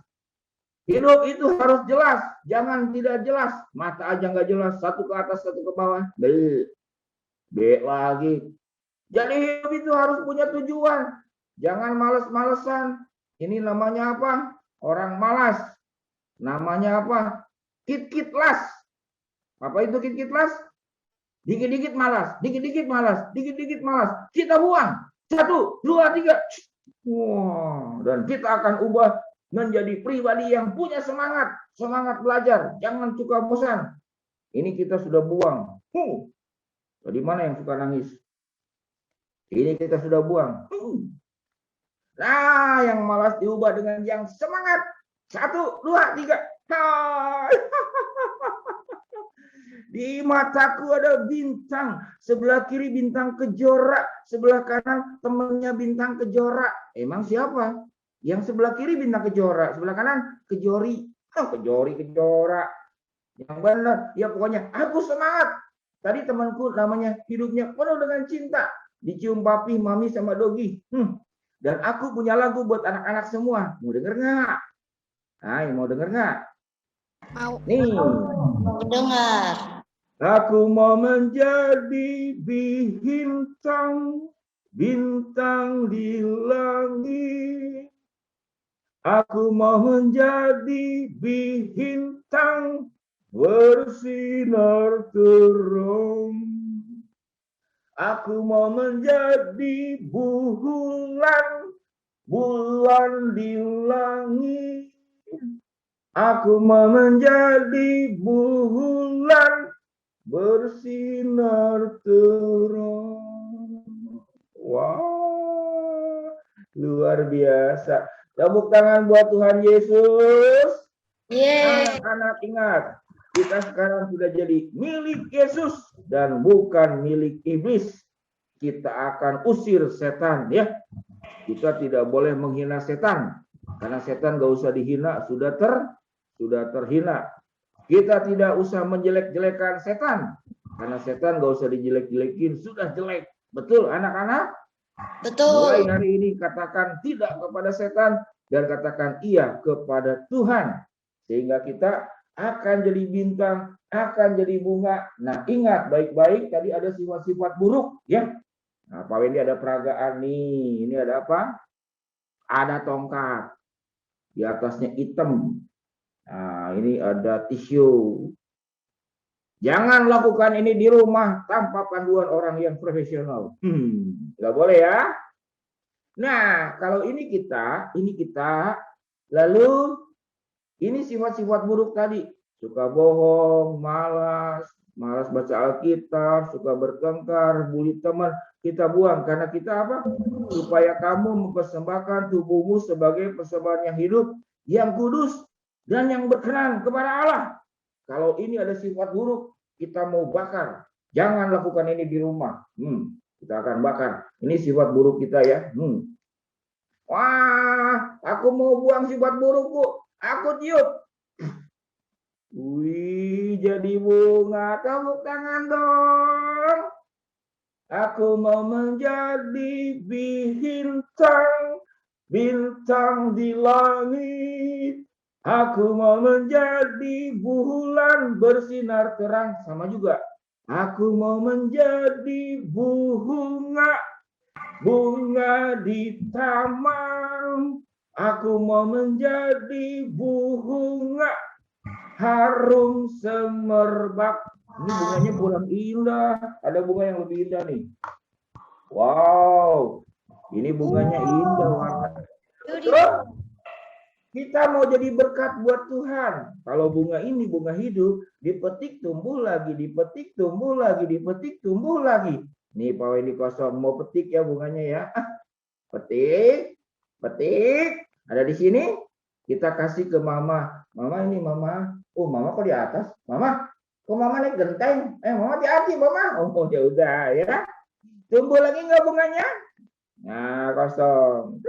Hidup itu harus jelas, jangan tidak jelas. Mata aja nggak jelas, satu ke atas, satu ke bawah. B lagi. Jadi hidup itu harus punya tujuan. Jangan males-malesan. Ini namanya apa? Orang malas. Namanya apa? Kit-kitlas. Apa itu kit-kitlas? Dikit-dikit malas, dikit-dikit malas, dikit-dikit malas. Kita buang. 1, 2, 3. Wow. Dan kita akan ubah menjadi pribadi yang punya semangat. Semangat belajar. Jangan suka bosan. Ini kita sudah buang. Di mana yang suka nangis? Ini kita sudah buang. Nah, yang malas diubah dengan yang semangat. 1, 2, 3. Di mataku ada bintang. Sebelah kiri bintang kejora. Sebelah kanan temannya bintang kejora. Emang siapa? Yang sebelah kiri bintang kejora. Sebelah kanan kejori. Kejora. Yang benar. Ya pokoknya aku semangat. Tadi temanku namanya hidupnya penuh dengan cinta. Dicium papi, mami, sama dogi. Dan aku punya lagu buat anak-anak semua. Mau denger nggak? Hai, mau denger nggak? Mau. Nih. Mau dengar. Aku mau menjadi bintang, bintang di langit. Aku mau menjadi bintang, bersinar terang. Aku mau menjadi bulan, bulan di langit. Aku mau menjadi bulan, bersinar terang. Wow, luar biasa. Tepuk tangan buat Tuhan Yesus. Anak-anak ingat, kita sekarang sudah jadi milik Yesus dan bukan milik iblis. Kita akan usir setan, ya. Kita tidak boleh menghina setan, karena setan gak usah dihina, sudah terhina. Kita tidak usah menjelek-jelekan setan, karena setan gak usah dijelek-jelekin, sudah jelek. Betul anak-anak? Betul. Mulai hari ini katakan tidak kepada setan dan katakan iya kepada Tuhan. Sehingga kita akan jadi bintang, akan jadi bunga. Nah, ingat baik-baik tadi ada sifat-sifat buruk, ya. Nah, Pak Wendy ada peragaan nih. Ini ada apa? Ada tongkat. Di atasnya hitam. Nah, ini ada tisu. Jangan lakukan ini di rumah tanpa panduan orang yang profesional. Nggak boleh ya. Nah, kalau ini kita, lalu ini sifat-sifat buruk tadi. Suka bohong, malas baca Alkitab, suka bertengkar, bully teman. Kita buang karena kita apa? Supaya kamu mempersembahkan tubuhmu sebagai persembahan yang hidup, yang kudus, dan yang berkenan kepada Allah. Kalau ini ada sifat buruk, kita mau bakar. Jangan lakukan ini di rumah. Kita akan bakar. Ini sifat buruk kita ya. Wah, aku mau buang sifat burukku. Aku tiup. Wih, jadi bunga. Tepuk tangan dong. Aku mau menjadi bintang, bintang di langit. Aku mau menjadi bulan bersinar terang. Sama juga. Aku mau menjadi bunga, bunga di taman. Aku mau menjadi bunga harum semerbak. Ini bunganya kurang indah. Ada bunga yang lebih indah nih. Wow. Ini bunganya indah warnanya. Kita mau jadi berkat buat Tuhan. Kalau bunga ini bunga hidup, dipetik tumbuh lagi, dipetik tumbuh lagi, dipetik tumbuh lagi. Nih Pak Wendy kosong mau petik ya bunganya ya. Petik, petik. Ada di sini. Kita kasih ke Mama. Mama ini Mama. Oh Mama kok di atas? Mama, kok Mama naik genteng? Mama hati-hati Mama. Oh ya udah ya. Tumbuh lagi nggak bunganya? Nah kosong.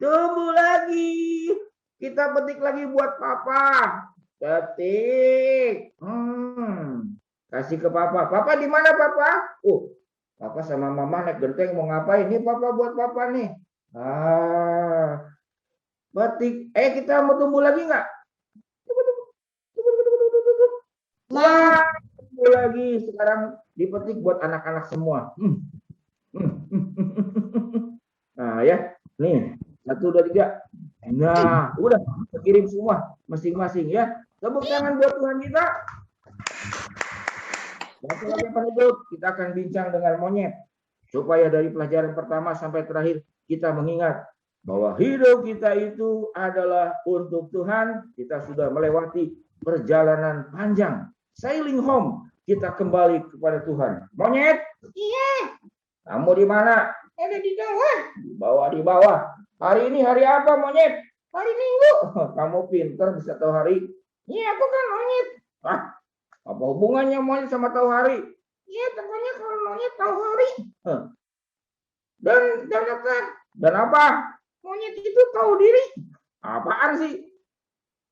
Tumbuh lagi. Kita petik lagi buat Papa. Petik. Kasih ke Papa. Papa di mana Papa? Papa sama Mama naik genteng mau ngapain? Ini Papa buat Papa nih. Petik. Kita mau tumbuh lagi nggak? Wah, tumbuh lagi. Sekarang dipetik buat anak-anak semua. Nah ya, nih. 1, 2, 3. Nah, udah kita kirim semua masing-masing ya. Tepuk tangan buat Tuhan kita. Satu lagi penutup, kita akan bincang dengan monyet. Supaya dari pelajaran pertama sampai terakhir kita mengingat bahwa hidup kita itu adalah untuk Tuhan. Kita sudah melewati perjalanan panjang. Sailing home. Kita kembali kepada Tuhan. Monyet? Iya. Kamu di mana? Ada di bawah. Di bawah, di bawah. Hari ini hari apa monyet? Hari Minggu. Kamu pinter bisa tahu hari. Iya, aku kan monyet. Apa hubungannya monyet sama tahu hari? Iya, pokoknya kalau monyet tahu hari. Dan apa? Monyet itu tahu diri. Apaan sih?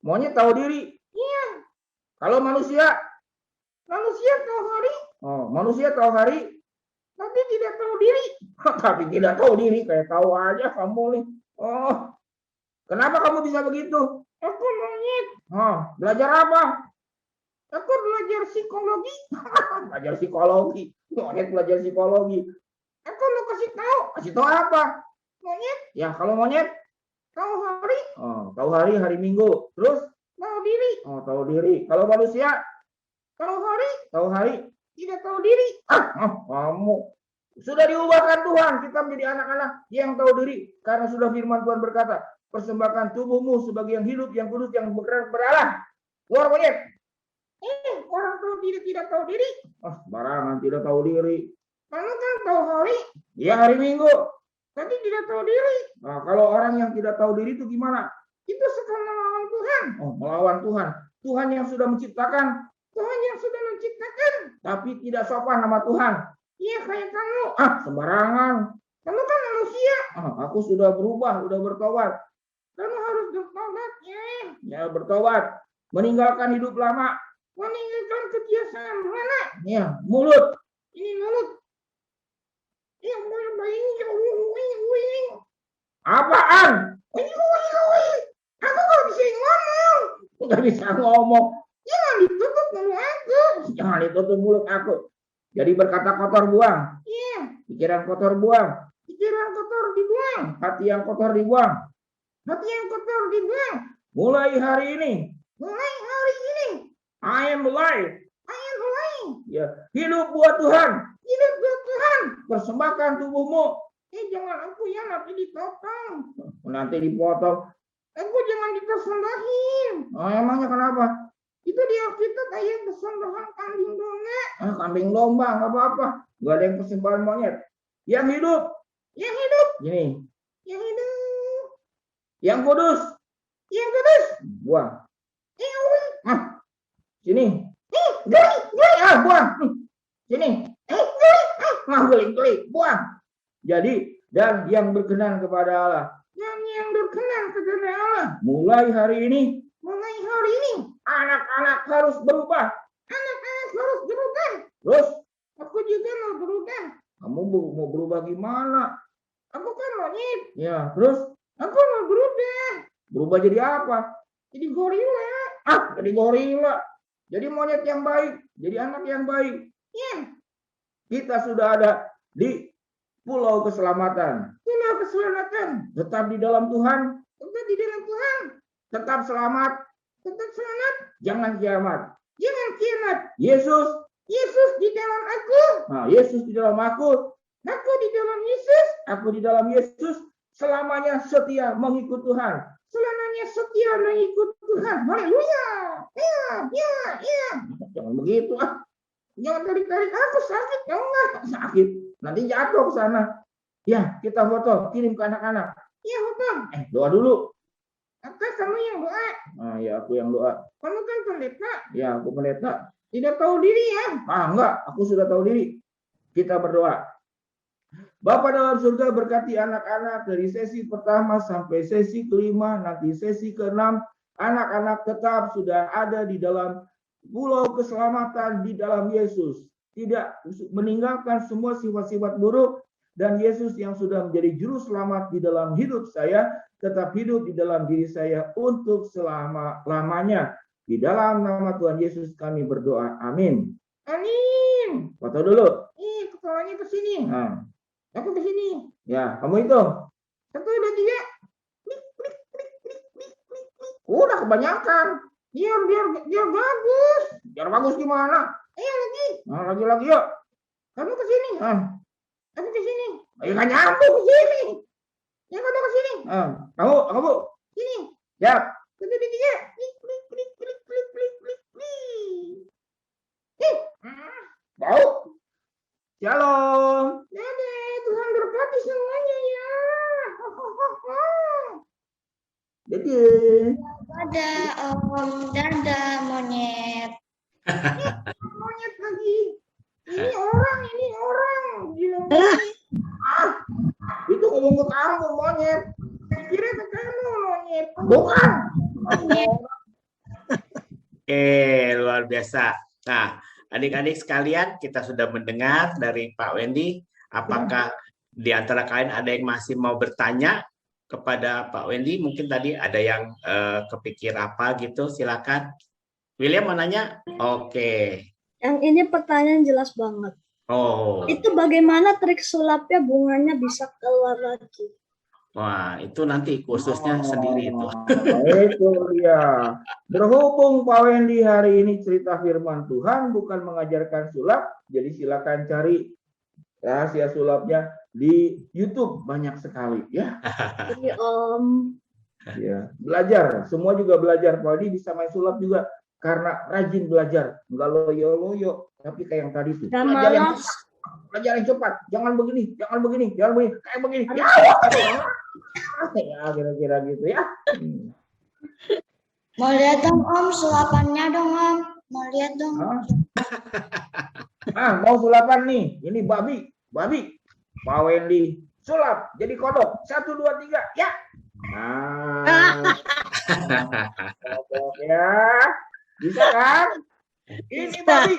Monyet tahu diri. Iya. Kalau manusia tahu hari. Manusia tahu hari. Tapi tidak tahu diri. Tapi tidak tahu diri. Kayak tahu aja kamu nih. Kenapa kamu bisa begitu? Aku monyet. Belajar apa? Aku belajar psikologi. Belajar psikologi. Monyet belajar psikologi. Aku mau kasih tahu. Kasih tahu apa? Monyet. Ya, kalau monyet tahu hari. Tahu hari Minggu. Terus tahu diri. Tahu diri. Kalau manusia tahu hari. Tidak tahu diri. Kamu sudah diubahkan Tuhan. Kita menjadi anak-anak yang tahu diri. Karena sudah firman Tuhan berkata, persembahkan tubuhmu sebagai yang hidup, yang kudus, yang berkenan kepada Allah. Keluar monyet. Orang tahu diri tidak tahu diri. Barangan tidak tahu diri. Kamu kan tahu hari. Ya, hari Minggu. Tapi tidak tahu diri. Nah, kalau orang yang tidak tahu diri itu gimana? Itu suka melawan Tuhan. Melawan Tuhan. Tuhan yang sudah menciptakan. Tapi tidak sopan sama Tuhan. Iya, kayak kamu. Sembarangan. Kamu kan manusia. Aku sudah berubah, sudah bertobat. Kamu harus bertobat ya. Ya, bertobat. Meninggalkan hidup lama. Meninggalkan kebiasaan mana? Ya, mulut. Ini mulut. Yang bayi. Apaan? Aku nggak bisa ngomong. Nggak bisa ngomong. Jangan ditutup mulut aku. Jangan ditutup mulut aku. Jadi berkata kotor buang. Iya. Pikiran kotor buang. Pikiran kotor dibuang. Hati yang kotor dibuang. Hati yang kotor dibuang. Mulai hari ini. I am alive. I am alive. Ya, hidup buat Tuhan. Hidup buat Tuhan. Persembahkan tubuhmu. Jangan aku ya nanti dipotong. Nanti dipotong. Aku jangan dipersembahin. Emangnya kenapa? Itu di Alkitab kayak persembahan kambing domba. Kambing domba nggak apa-apa. Nggak ada yang persembahan monyet. Yang hidup. Yang hidup. Gini. Yang hidup. Yang kudus. Yang kudus. Buang. Sini. Buang. Sini. Geli. Buang. Jadi, dan yang berkenan kepada Allah. Yang berkenan kepada Allah. Mulai hari ini, anak-anak harus berubah. Anak-anak harus berubah. Terus, aku juga mau berubah. Kamu mau berubah gimana? Aku kan monyet. Ya, terus aku mau berubah. Berubah jadi apa? Jadi gorila. Jadi gorila. Jadi monyet yang baik. Jadi anak yang baik. Ya. Kita sudah ada di Pulau Keselamatan. Pulau Keselamatan. Tetap di dalam Tuhan. Tetap di dalam Tuhan. Tetap selamat. Tetap selamat. Jangan kiamat. Jangan kiamat. Yesus di dalam aku. Nah, Yesus di dalam aku. Aku di dalam Yesus. Aku di dalam Yesus. Selamanya setia mengikut Tuhan. Selamanya setia mengikut Tuhan. Haleluya. Ya. Jangan begitu. Jangan tarik-tarik aku sakit. Jangan sakit. Nanti jatuh ke sana. Ya, kita foto. Kirim ke anak-anak. Ya, foto. Doa dulu. Kamu yang doa. Ya, aku yang doa. Kamu kan pendeta. Ya, aku pendeta. Tidak tahu diri ya? Enggak. Aku sudah tahu diri. Kita berdoa. Bapa dalam surga, berkati anak-anak dari sesi pertama sampai sesi kelima, nanti sesi keenam. Anak-anak tetap sudah ada di dalam Pulau Keselamatan di dalam Yesus. Tidak meninggalkan semua sifat-sifat buruk. Dan Yesus yang sudah menjadi juru selamat di dalam hidup saya, tetap hidup di dalam diri saya untuk selama-lamanya. Di dalam nama Tuhan Yesus kami berdoa. Amin. Amin. Foto dulu. Kepalanya ke sini. Aku ke sini. Ya, kamu hitung. 1, 2, 3. Udah kebanyakan. Biar bagus. Biar bagus gimana? Lagi. Lagi yuk. Kamu ke sini. Aku ke sini. Nggak nyambung ke sini. Ya, kamu ke sini. Kamu. Sini. Ya. 1, 2, 3. Bau. Shalom. Dadah. Tuhan berkati semuanya ya. Dadah. Dadah Om. Dadah monyet. Monyet lagi. Ini orang. Itu ngomong ke kamu monyet. Kira ke kamu monyet. Bukan. Luar biasa. Nah, adik-adik sekalian, kita sudah mendengar dari Pak Wendy. Apakah di antara kalian ada yang masih mau bertanya kepada Pak Wendy? Mungkin tadi ada yang kepikir apa gitu, silakan. William mau nanya? Oke. Yang ini pertanyaan jelas banget. Itu bagaimana trik sulapnya bunganya bisa keluar lagi? Wah, itu nanti khususnya sendiri itu. Itu dia. Berhubung Pak Wendy hari ini cerita firman Tuhan, bukan mengajarkan sulap, jadi silakan cari rahasia sulapnya di YouTube, banyak sekali ya. Jadi Om. Ya, belajar, semua juga belajar. Pak Wendy bisa main sulap juga karena rajin belajar, nggak loyo-loyo, tapi kayak yang tadi tuh. Belajar yang cepat, jangan begini, kayak begini. Ya, kira-kira gitu ya. Mau lihat dong Om, sulapannya dong Om. Mau lihat dong. Mau sulapan nih. Ini babi. Pak Wendy sulap jadi kodok. 1, 2, 3, ya. Kodok ya. Bisa kan? Ini babi.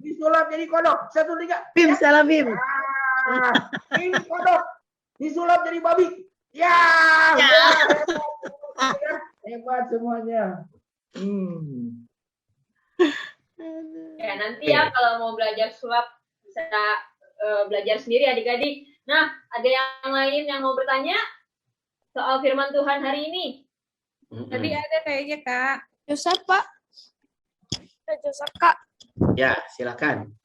Disulap jadi kodok. 1, 3. Bim, salah Bim. Ini kodok. Disulap jadi babi. Ya. Hebat semuanya. Ya, nanti ya kalau mau belajar sulap bisa belajar sendiri adik-adik. Nah, ada yang lain yang mau bertanya soal firman Tuhan hari ini? Tadi ada kayaknya Kak. Yusuf Pak. Kak Joseph, Kak. Ya, silakan.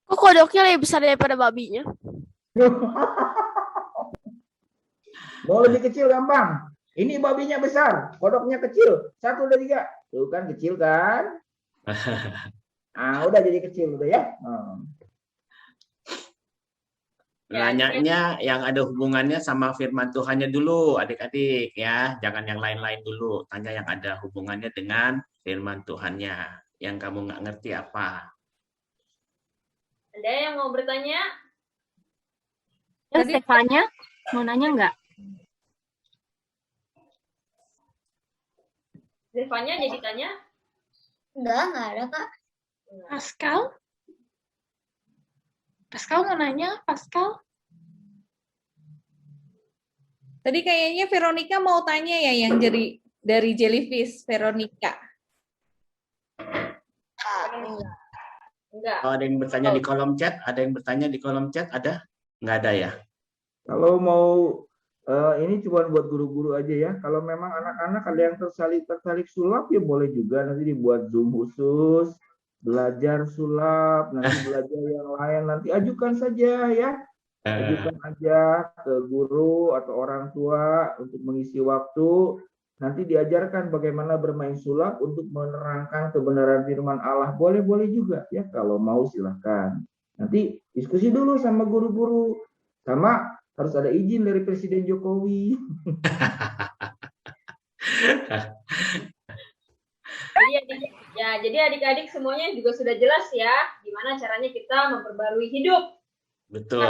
Kok kodoknya lebih besar daripada babinya? Mau lebih kecil gampang. Ini babinya besar, kodoknya kecil. 1, 2, 3. Tuh kan kecil kan? Udah jadi kecil udah ya. Nanyanya yang ada hubungannya sama firman Tuhannya dulu, adik-adik ya. Jangan yang lain-lain dulu. Tanya yang ada hubungannya dengan firman Tuhannya. Yang kamu nggak ngerti apa. Ada yang mau bertanya? Ya, Stefania, mau nanya nggak? Stefania jadi tanya? Enggak ada, Kak. Pascal? Pascal mau nanya, Pascal? Tadi kayaknya Veronica mau tanya ya yang dari Jellyfish, Veronica. Enggak. Kalau ada yang bertanya di kolom chat, ada? Nggak ada ya? Kalau mau ini cuma buat guru-guru aja ya. Kalau memang anak-anak ada yang tertarik sulap ya boleh juga nanti dibuat Zoom khusus, belajar sulap, nanti belajar yang lain nanti ajukan saja ya. Ajukan aja ke guru atau orang tua untuk mengisi waktu. Nanti diajarkan bagaimana bermain sulap untuk menerangkan kebenaran firman Allah. Boleh-boleh juga ya kalau mau silahkan. Nanti diskusi dulu sama guru-guru. Sama harus ada izin dari Presiden Jokowi. Jadi adik-adik semuanya juga sudah jelas ya gimana caranya kita memperbarui hidup. Betul.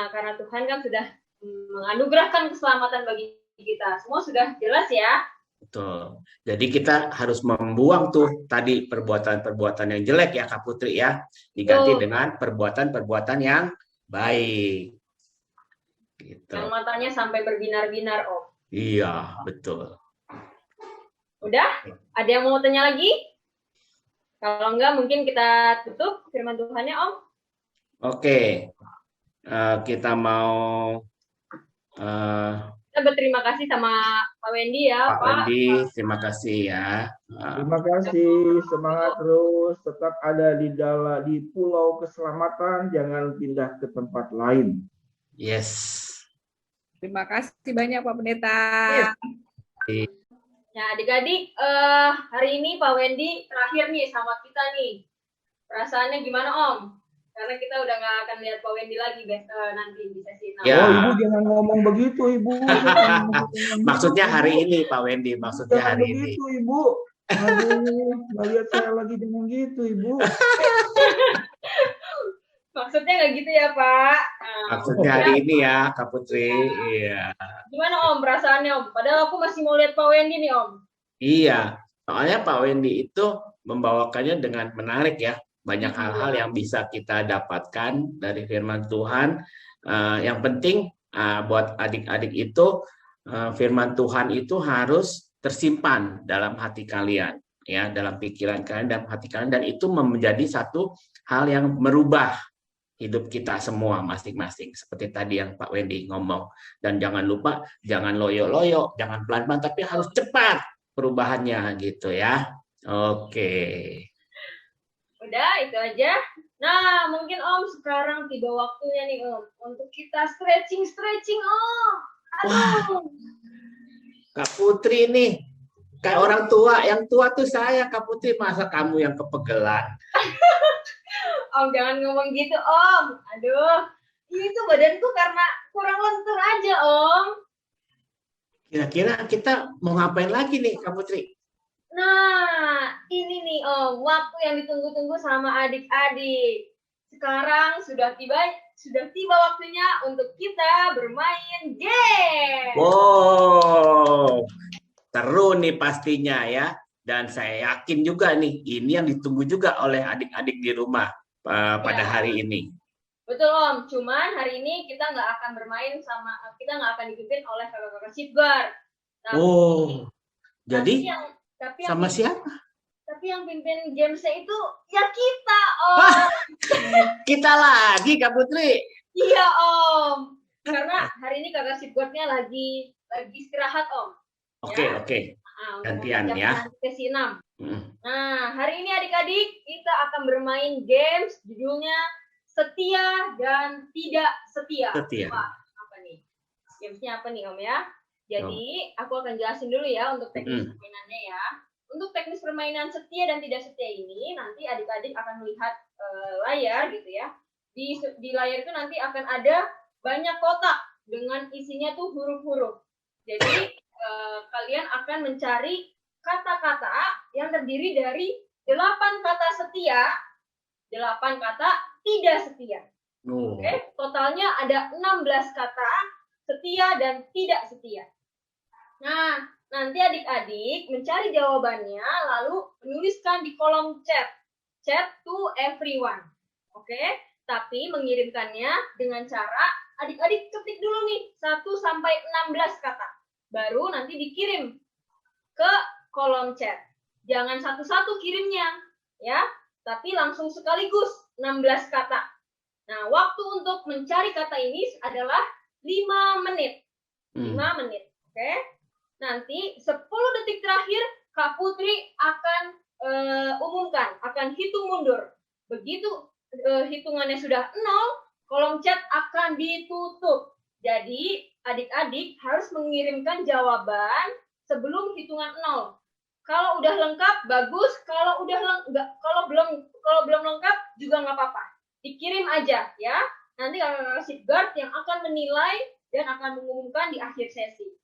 Karena Tuhan kan sudah menganugerahkan keselamatan bagi kita. Semua sudah jelas ya. Betul. Jadi kita harus membuang tuh tadi perbuatan-perbuatan yang jelek ya Kak Putri ya. Diganti dengan perbuatan-perbuatan yang baik. Gitu. Yang matanya sampai berbinar-binar, Om. Iya, betul. Udah? Ada yang mau tanya lagi? Kalau enggak, mungkin kita tutup firman Tuhannya, Om. Oke. Kita mau... Kita berterima kasih sama Pak Wendy ya, Pak. Wendy, terima kasih ya. Terima kasih, semangat terus, tetap ada di pulau keselamatan, jangan pindah ke tempat lain. Yes. Terima kasih banyak Pak Pendeta. Nah, adik-adik, hari ini Pak Wendy terakhir nih sama kita nih. Perasaannya gimana, Om? Karena kita udah nggak akan lihat Pak Wendy lagi nanti di sesi 6. Ya. Ibu jangan ngomong begitu, Ibu. Maksudnya hari ini, Pak Wendy. Maksudnya jangan hari begitu, ini. Ibu. Aduh, nggak lihat saya lagi dengan gitu, Ibu. Maksudnya nggak gitu ya, Pak? Maksudnya hari ini ya, Kak Putri. Iya. Gimana, Om, perasaannya, Om? Padahal aku masih mau lihat Pak Wendy nih, Om. Iya. Soalnya Pak Wendy itu membawakannya dengan menarik ya. Banyak hal-hal yang bisa kita dapatkan dari firman Tuhan. Yang penting buat adik-adik itu firman Tuhan itu harus tersimpan dalam hati kalian, ya, dalam pikiran kalian, dalam hati kalian, dan itu menjadi satu hal yang merubah hidup kita semua masing-masing. Seperti tadi yang Pak Wendy ngomong. Dan jangan lupa, jangan loyo-loyo, jangan pelan-pelan, tapi harus cepat perubahannya gitu ya. Oke. Udah, itu aja. Nah, mungkin Om sekarang tiba waktunya nih Om untuk kita stretching, Om. Aduh. Wah, Kak Putri nih kayak orang tua. Yang tua tuh saya, Kak Putri, masa kamu yang kepegelan? Om jangan ngomong gitu, Om. Aduh, ini tuh badanku karena kurang lentur aja, Om. Kira-kira kita mau ngapain lagi nih, Kak Putri? Nah, ini nih Om, waktu yang ditunggu-tunggu sama adik-adik. Sekarang sudah tiba waktunya untuk kita bermain game. Wow, seru nih pastinya ya. Dan saya yakin juga nih, ini yang ditunggu juga oleh adik-adik di rumah pada hari ini. Betul Om, cuman hari ini kita nggak akan dipimpin oleh kakak-kakak Sipgar. Jadi sama siapa? Tapi yang pimpin gamesnya itu ya kita, Om. Kita lagi, Kak Putri. Iya, Om. Karena hari ini kakak Sipgarnya lagi istirahat, Om. Oke. Nah, untuk Gantian mempersiapkan ya. nanti sesi 6. Hmm. Nah, hari ini adik-adik kita akan bermain games judulnya Setia dan Tidak Setia. Setia. Wah, apa nih? Gamesnya apa nih Om ya? Jadi aku akan jelasin dulu ya untuk teknis permainannya ya. Untuk teknis permainan setia dan tidak setia ini nanti adik-adik akan melihat layar gitu ya. Di layar itu nanti akan ada banyak kotak dengan isinya tuh huruf-huruf. Jadi kalian akan mencari kata-kata yang terdiri dari 8 kata setia, 8 kata tidak setia. Oke, totalnya ada 16 kata setia dan tidak setia. Nah, nanti adik-adik mencari jawabannya lalu menuliskan di kolom chat to everyone. Oke, tapi mengirimkannya dengan cara adik-adik ketik dulu nih 1 sampai 16 kata. Baru nanti dikirim ke kolom chat. Jangan satu-satu kirimnya, ya, tapi langsung sekaligus 16 kata. Nah, waktu untuk mencari kata ini adalah 5 menit. 5 menit, oke? Nanti 10 detik terakhir Kak Putri akan umumkan, akan hitung mundur. Begitu hitungannya sudah 0, kolom chat akan ditutup. Jadi, adik-adik harus mengirimkan jawaban sebelum hitungan 0. Kalau udah lengkap bagus, kalau belum lengkap juga nggak apa-apa. Dikirim aja ya. Nanti kakak Safeguard yang akan menilai dan akan mengumumkan di akhir sesi.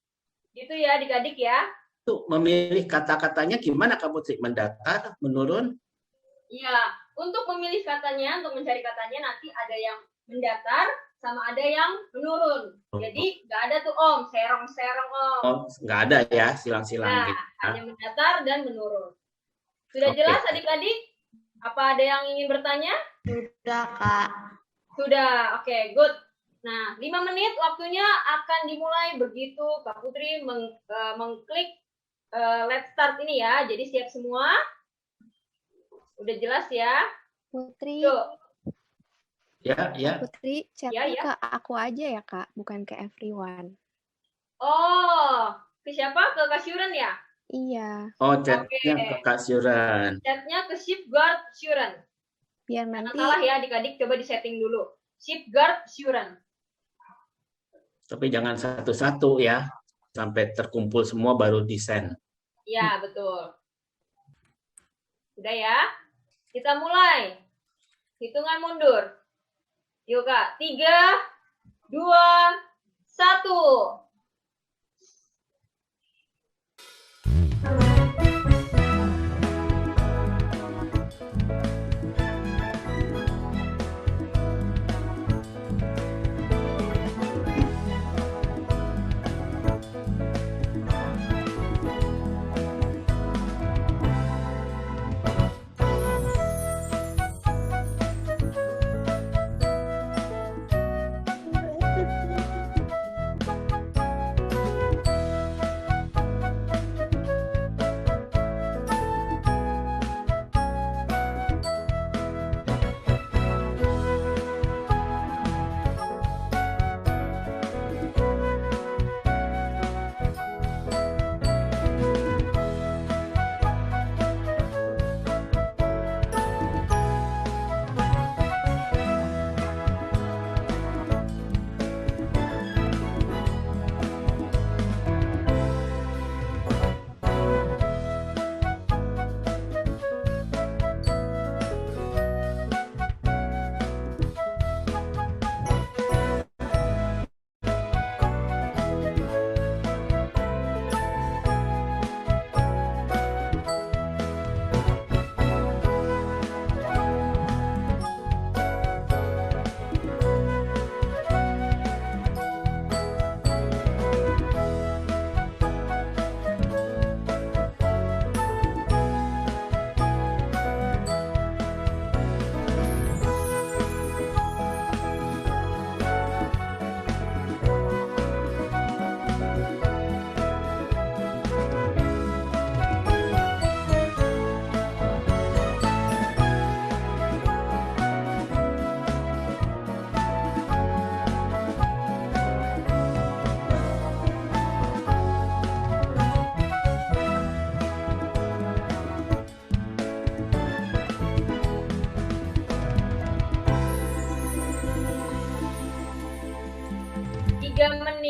Gitu ya adik-adik ya. Tuh, memilih kata-katanya gimana Kak Putri? Mendatar, menurun? Iya, untuk memilih katanya, untuk mencari katanya nanti ada yang mendatar sama ada yang menurun. Jadi nggak ada tuh Om, serong-serong Om. Oh, nggak ada ya, silang-silang Nah, gitu. hanya mendatar dan menurun. Sudah jelas adik-adik? Apa ada yang ingin bertanya? Sudah, Kak. Sudah, oke, good. Nah, 5 menit waktunya akan dimulai begitu Kak Putri mengklik let's start ini ya. Jadi siap semua? Udah jelas ya? Putri. Tuh. Ya. Putri, chatnya Ya. ke aku aja ya, Kak, bukan ke everyone. Oh, ke siapa? Ke Kak Syuren ya? Iya. Oh, chatnya ke Kak Syuren. Chatnya ke Safeguard Syuren. Biar Jangan nanti salah ya adik-adik, coba disetting dulu. Safeguard Syuren. Tapi jangan satu-satu ya, sampai terkumpul semua baru di-send. Ya, betul. Sudah ya? Kita mulai. Hitungan mundur. Yuk Kak, 3, 2, 1.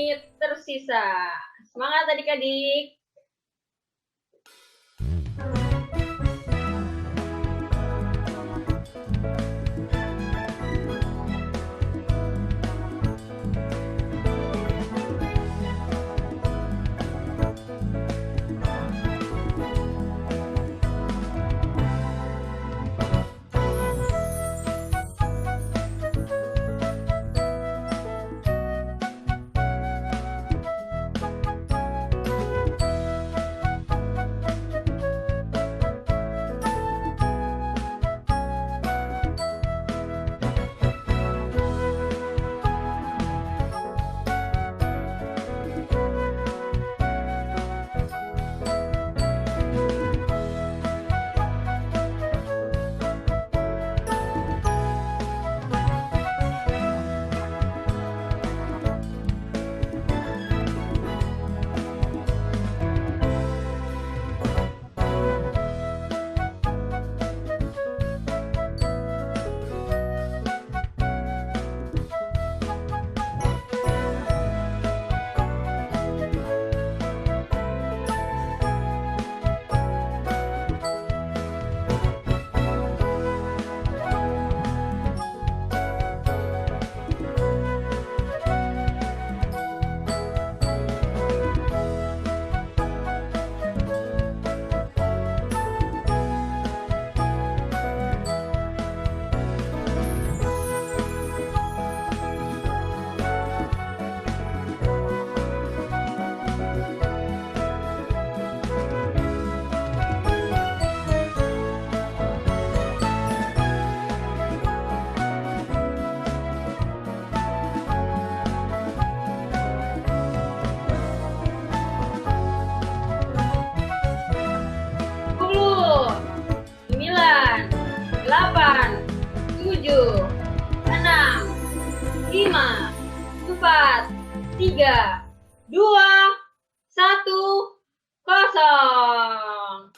menit tersisa. Semangat adik-adik.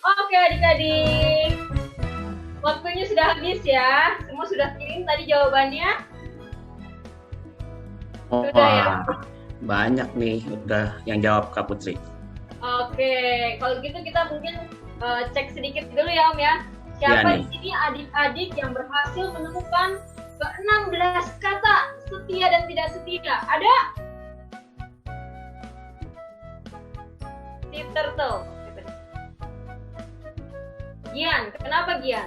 Oke adik-adik, waktunya sudah habis ya. Semua sudah kirim tadi jawabannya? Sudah ya? Banyak nih udah yang jawab Kak Putri. Oke, kalau gitu kita mungkin cek sedikit dulu ya Om ya. Siapa di sini adik-adik yang berhasil menemukan ke-16 kata setia dan tidak setia? Ada? Si Turtle. Gian, kenapa Gian?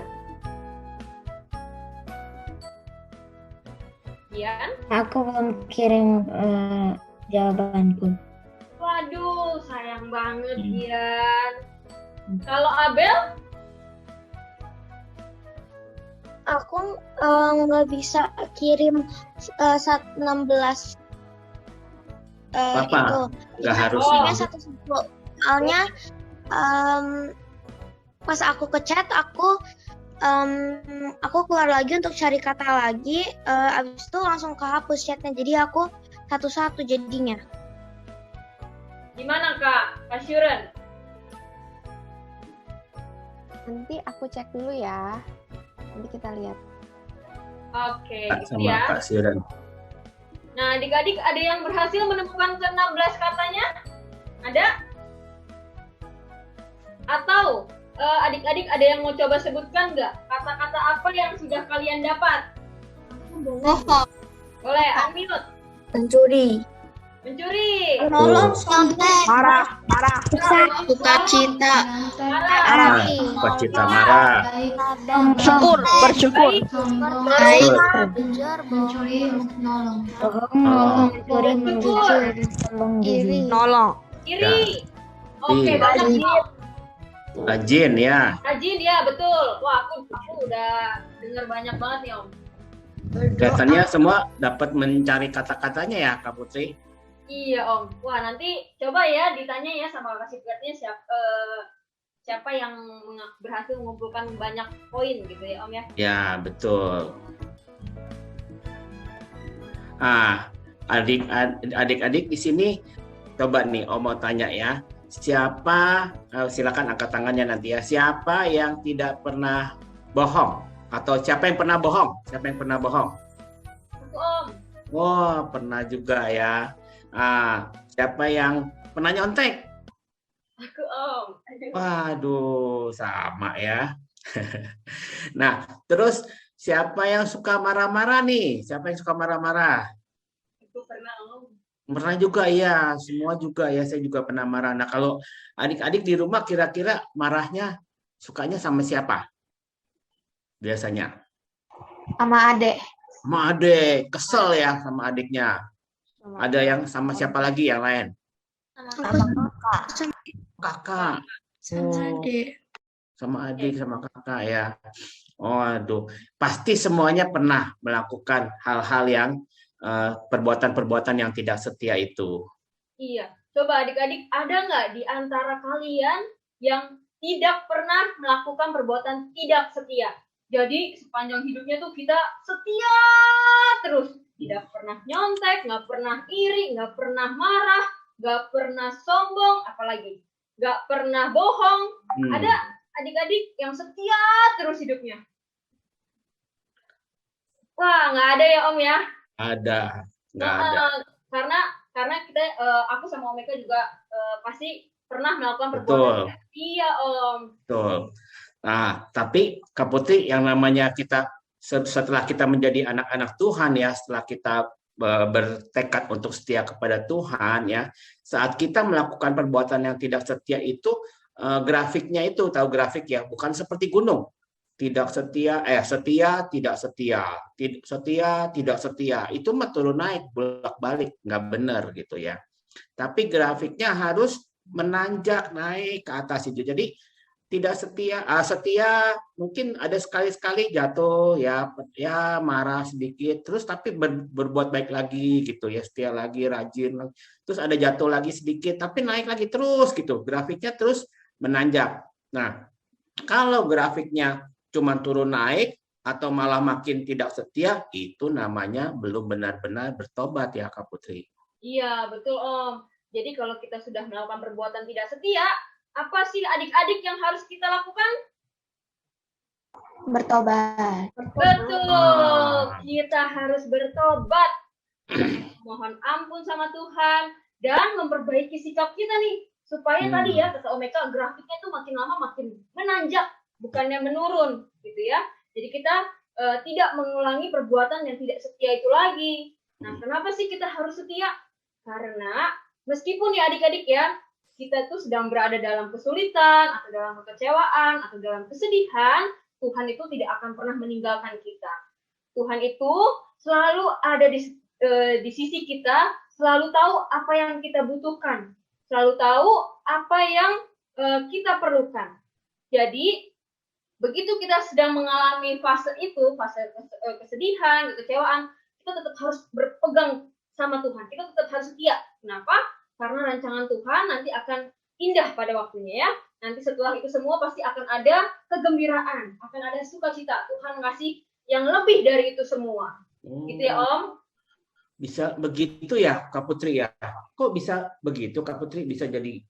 Gian? Aku belum kirim jawabanku. Waduh, sayang banget Gian. Kalau Abel? Aku nggak bisa kirim 16 Apa? itu. Nggak harus. Satu-satu. Soalnya pas aku ke chat aku keluar lagi untuk cari kata lagi, abis itu langsung kehapus chatnya, jadi aku satu-satu jadinya. Gimana Kak Syuren? Nanti aku cek dulu ya. Nanti kita lihat. Oke, gitu sama ya. Kak Syuren. Nah, adik-adik ada yang berhasil menemukan ke-16 katanya? Ada? Atau adik-adik ada yang mau coba sebutkan nggak? Kata-kata apa yang sudah kalian dapat? Bohong. Boleh, unmute. Mencuri. Mencuri. Menolong, contek. Marah. Sukacita. Marah. Sukacita, marah. Bersyukur. Baik. Mencuri, menolong. Mencuri, Iri. Nolong. Kiri. Oke, banyak nih. Rajin ya. Rajin ya, betul. Wah, aku udah dengar banyak banget nih Om. Kelihatannya semua dapat mencari kata-katanya ya Kak Putri. Iya Om. Wah, nanti coba ya ditanya ya sama kasih guide-nya siapa yang berhasil mengumpulkan banyak poin gitu ya Om ya. Ya, betul. Adik-adik di sini coba nih Om mau tanya ya. Siapa, silakan angkat tangannya nanti ya. Siapa yang tidak pernah bohong? Atau siapa yang pernah bohong? Siapa yang pernah bohong? Aku Om. Wah, pernah juga ya. Siapa yang pernah nyontek? Aku Om. Waduh, sama ya. Nah, terus siapa yang suka marah-marah nih? Siapa yang suka marah-marah? Aku pernah Om. Pernah juga ya, semua juga ya, saya juga pernah marah. Nah, kalau adik-adik di rumah kira-kira marahnya sukanya sama siapa? Biasanya? Sama adek. Sama adik, kesel ya sama adiknya. Ada yang sama siapa lagi yang lain? Sama kakak. Kakak. Sama adik. Sama adik, sama kakak ya. Oh, aduh. Pasti semuanya pernah melakukan hal-hal yang perbuatan-perbuatan yang tidak setia itu. Iya. Coba adik-adik, ada nggak di antara kalian yang tidak pernah melakukan perbuatan tidak setia? Jadi sepanjang hidupnya tuh kita setia terus. Tidak pernah nyontek, nggak pernah iri, nggak pernah marah, nggak pernah sombong, apalagi nggak pernah bohong. Ada adik-adik yang setia terus hidupnya? Wah, nggak ada ya Om ya? Ada, nggak ada. Karena kita, aku sama Om Eka juga pasti pernah melakukan perbuatan. Iya Om. Betul. Nah, tapi Kak Putri, yang namanya kita setelah kita menjadi anak-anak Tuhan ya, setelah kita bertekad untuk setia kepada Tuhan ya, saat kita melakukan perbuatan yang tidak setia itu, grafiknya itu, tahu grafik ya, bukan seperti gunung. Tidak setia, setia, tidak setia, setia, tidak setia. Itu mah turun naik, bolak-balik, nggak benar gitu ya. Tapi grafiknya harus menanjak naik ke atas itu. Jadi tidak setia, setia mungkin ada sekali-sekali jatuh ya marah sedikit, terus tapi berbuat baik lagi gitu ya, setia lagi, rajin, terus ada jatuh lagi sedikit tapi naik lagi terus gitu, grafiknya terus menanjak. Nah, kalau grafiknya cuma turun naik atau malah makin tidak setia, itu namanya belum benar-benar bertobat ya Kak Putri. Iya betul Om. Jadi kalau kita sudah melakukan perbuatan tidak setia, apa sih adik-adik yang harus kita lakukan? Bertobat. Betul, kita harus bertobat. Mohon ampun sama Tuhan dan memperbaiki sikap kita nih. Supaya tadi ya, kata Om Eka, grafiknya tuh makin lama makin menanjak, bukannya menurun gitu ya. Jadi kita tidak mengulangi perbuatan yang tidak setia itu lagi. Nah, kenapa sih kita harus setia? Karena meskipun ya adik-adik ya, kita tuh sedang berada dalam kesulitan, atau dalam kekecewaan, atau dalam kesedihan, Tuhan itu tidak akan pernah meninggalkan kita. Tuhan itu selalu ada di sisi kita, selalu tahu apa yang kita butuhkan, selalu tahu apa yang kita perlukan. Jadi, begitu kita sedang mengalami fase itu, fase kesedihan, kekecewaan, kita tetap harus berpegang sama Tuhan, kita tetap harus setia. Kenapa? Karena rancangan Tuhan nanti akan indah pada waktunya ya. Nanti setelah itu semua pasti akan ada kegembiraan, akan ada sukacita. Tuhan ngasih yang lebih dari itu semua. Gitu ya Om? Bisa begitu ya Kak Putri ya? Kok bisa begitu Kak Putri? Bisa jadi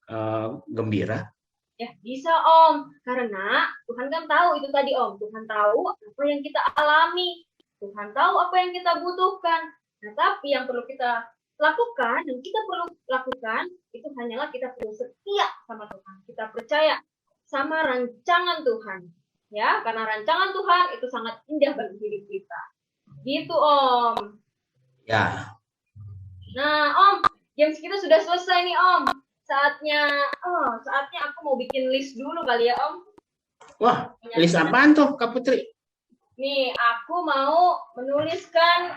gembira? Ya bisa Om. Karena Tuhan kan tahu itu tadi Om. Tuhan tahu apa yang kita alami. Tuhan tahu apa yang kita butuhkan. Nah tapi yang perlu kita lakukan, yang kita perlu lakukan itu hanyalah kita perlu setia sama Tuhan. Kita percaya sama rancangan Tuhan. Ya, karena rancangan Tuhan itu sangat indah bagi hidup kita. Gitu, Om. Ya. Nah, Om, games kita sudah selesai nih, Om. Saatnya aku mau bikin list dulu kali ya, Om. Wah, list apaan tuh, Kak Putri? Nih, aku mau menuliskan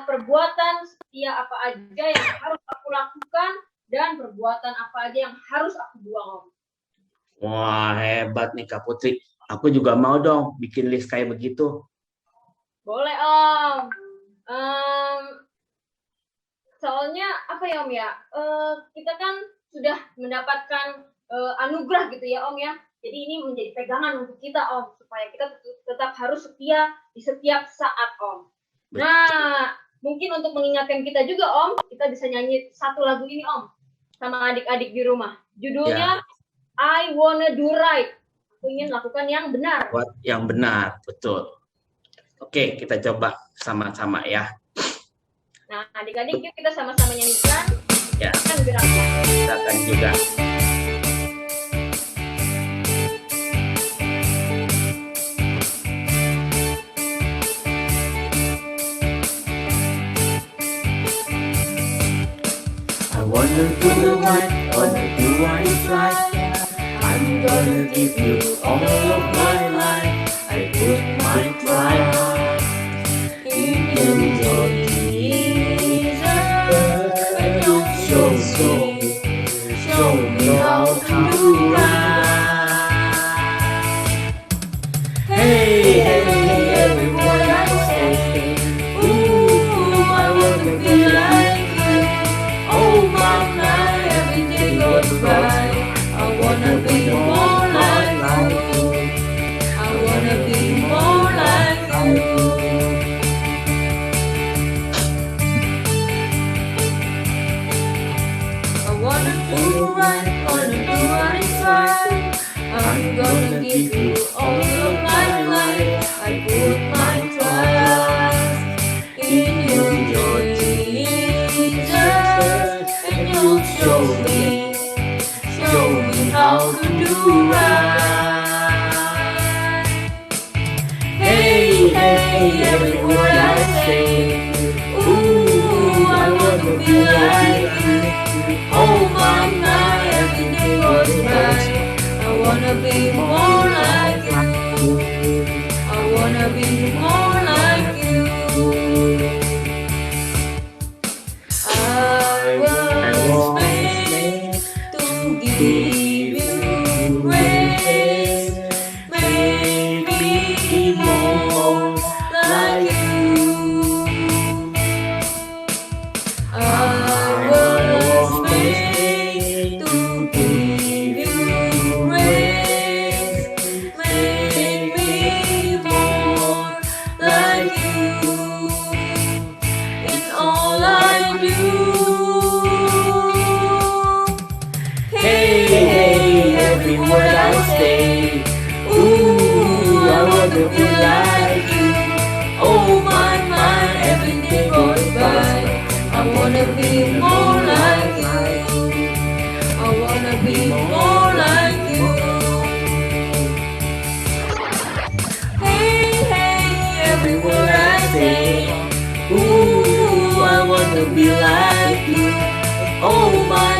perbuatan setia apa aja yang harus aku lakukan dan perbuatan apa aja yang harus aku buang, Om. Wah, hebat nih Kak Putri. Aku juga mau dong bikin list kayak begitu. Boleh, Om. Soalnya apa ya, Om ya? Kita kan sudah mendapatkan anugerah gitu ya, Om ya. Jadi ini menjadi pegangan untuk kita, Om, supaya kita tetap harus setia di setiap saat, Om. Betul. Nah, mungkin untuk mengingatkan kita juga, Om, kita bisa nyanyi satu lagu ini, Om, sama adik-adik di rumah. Judulnya I Wanna Do Right. Aku ingin lakukan yang benar. Buat yang benar, betul. Oke, kita coba sama-sama ya. Nah, adik-adik yuk kita sama-sama nyanyikan. Ya, silakan juga. I wanna do the right, wanna do what is right. I'm gonna give you all of my life. I put my trust in you, Lord Jesus. And you show me how to do right. Hey, hey, everyone I say, ooh, I wanna be like you. Oh mama, everything goes right. I wanna be more like you. I wanna be more like you. I wanna do right, wanna do what is right. I'm gonna give you all of my life. I put my trust in you, Lord Jesus. And you'll show me how to do right. Hey, hey, everyone I say, ooh, I wanna be like you. Oh mama, everything goes right. I wanna be more like you. I wanna be more like you. I was made to give you praise. Make me more like you. I was made to give you praise. Make me more like you in all I do. Hey, hey, every word I say, ooh, I wanna be like you. Oh my, everything goes by. I wanna be more like you. I wanna be more like you. Hey, hey, every word I say, ooh, I wanna be like you. Oh my,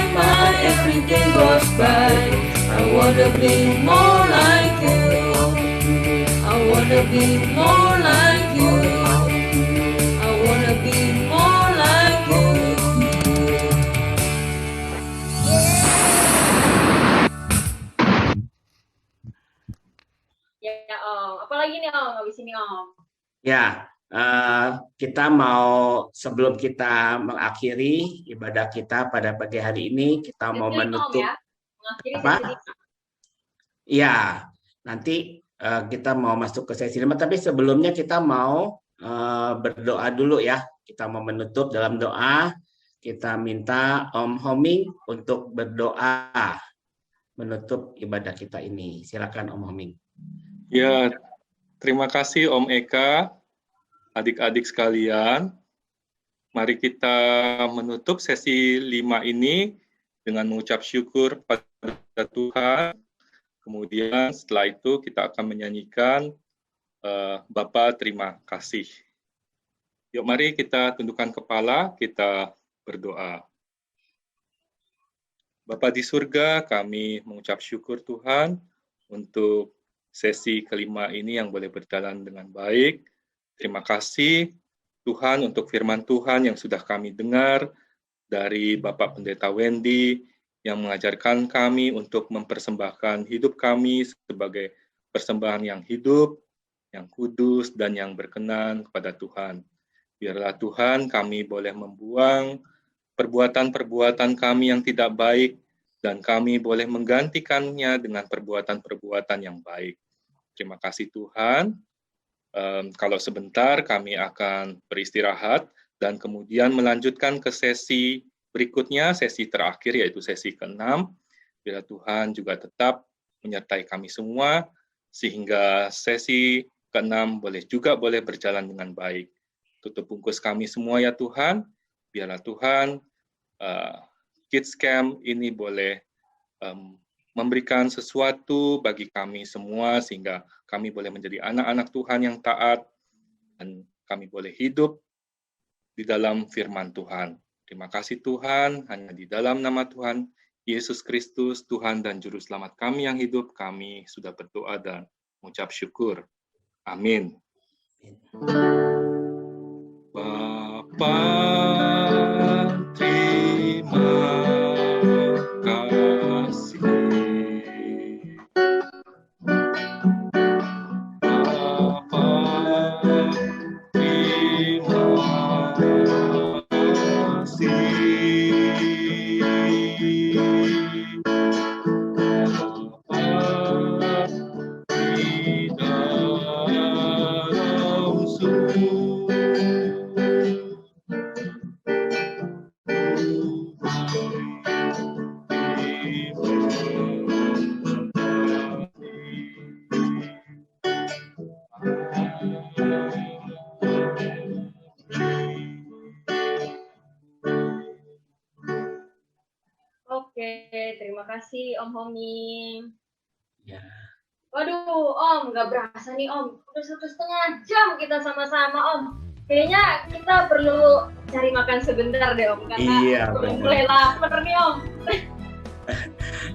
everything goes by. I wanna be more like you. I wanna be more like you. I wanna be more like you. Ya Om, apalagi nih Om, habis ini Om. Ya, kita mau sebelum kita mengakhiri ibadah kita pada pagi hari ini, kita mau menutup apa? Ya, nanti kita mau masuk ke sesi 5, tapi sebelumnya kita mau berdoa dulu ya. Kita mau menutup dalam doa. Kita minta Om Homing untuk berdoa menutup ibadah kita ini. Silakan Om Homing. Ya, terima kasih Om Eka. Adik-adik sekalian, mari kita menutup sesi 5 ini dengan mengucap syukur pada Tuhan. Kemudian setelah itu kita akan menyanyikan Bapa terima kasih. Yuk mari kita tundukkan kepala, kita berdoa. Bapa di surga, kami mengucap syukur Tuhan untuk sesi kelima ini yang boleh berjalan dengan baik. Terima kasih Tuhan untuk firman Tuhan yang sudah kami dengar dari Bapak Pendeta Wendy yang mengajarkan kami untuk mempersembahkan hidup kami sebagai persembahan yang hidup, yang kudus, dan yang berkenan kepada Tuhan. Biarlah Tuhan kami boleh membuang perbuatan-perbuatan kami yang tidak baik dan kami boleh menggantikannya dengan perbuatan-perbuatan yang baik. Terima kasih Tuhan. Kalau sebentar kami akan beristirahat dan kemudian melanjutkan ke sesi berikutnya, sesi terakhir yaitu sesi ke-6. Bila Tuhan juga tetap menyertai kami semua sehingga sesi ke-6 boleh berjalan dengan baik. Tutup bungkus kami semua ya Tuhan. Biarlah Tuhan Kids Camp ini boleh memberikan sesuatu bagi kami semua sehingga kami boleh menjadi anak-anak Tuhan yang taat dan kami boleh hidup di dalam firman Tuhan. Terima kasih Tuhan, hanya di dalam nama Tuhan Yesus Kristus, Tuhan dan Juru Selamat kami yang hidup, kami sudah berdoa dan mengucap syukur. Amin. Bapa, terima kasih. Bapa, terima Terima kasih Om Homi. Ya. Waduh, Om, nggak berasa nih Om. Udah 1,5 jam kita sama-sama Om. Kayaknya kita perlu cari makan sebentar deh Om, karena Iya, mulai lapar nih Om.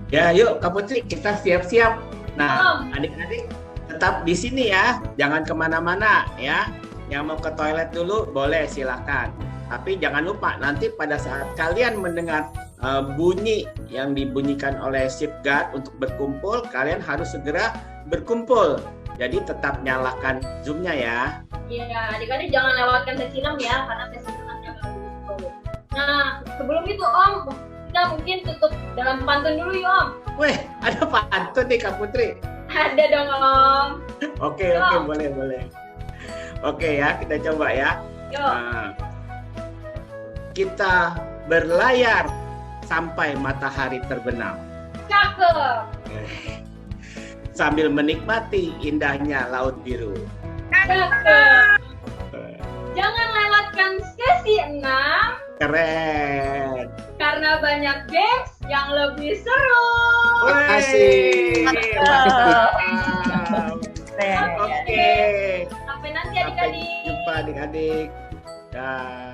Ya, yuk Kak Putri, kita siap-siap. Nah, Om. adik-adik tetap di sini ya, jangan kemana-mana ya. Yang mau ke toilet dulu boleh, silakan. Tapi jangan lupa nanti pada saat kalian mendengar bunyi yang dibunyikan oleh Ship Guard untuk berkumpul, kalian harus segera berkumpul. Jadi tetap nyalakan Zoom-nya ya. Iya, adik-adik jangan lewatkan sesi 6 ya, karena sesi 6 jangan dulu. Nah, sebelum itu Om, kita mungkin tutup dalam pantun dulu yuk Om. Weh, ada pantun nih Kak Putri. Ada dong Om. Oke, boleh. Oke ya, kita coba ya. Yuk. Nah, kita berlayar sampai matahari terbenam. Cakep. Sambil menikmati indahnya laut biru. Cakep. Jangan lewatkan sesi 6. Keren. Karena banyak games yang lebih seru. Terima kasih. Oke. Sampai nanti adik-adik. Sampai jumpa adik-adik. Dah.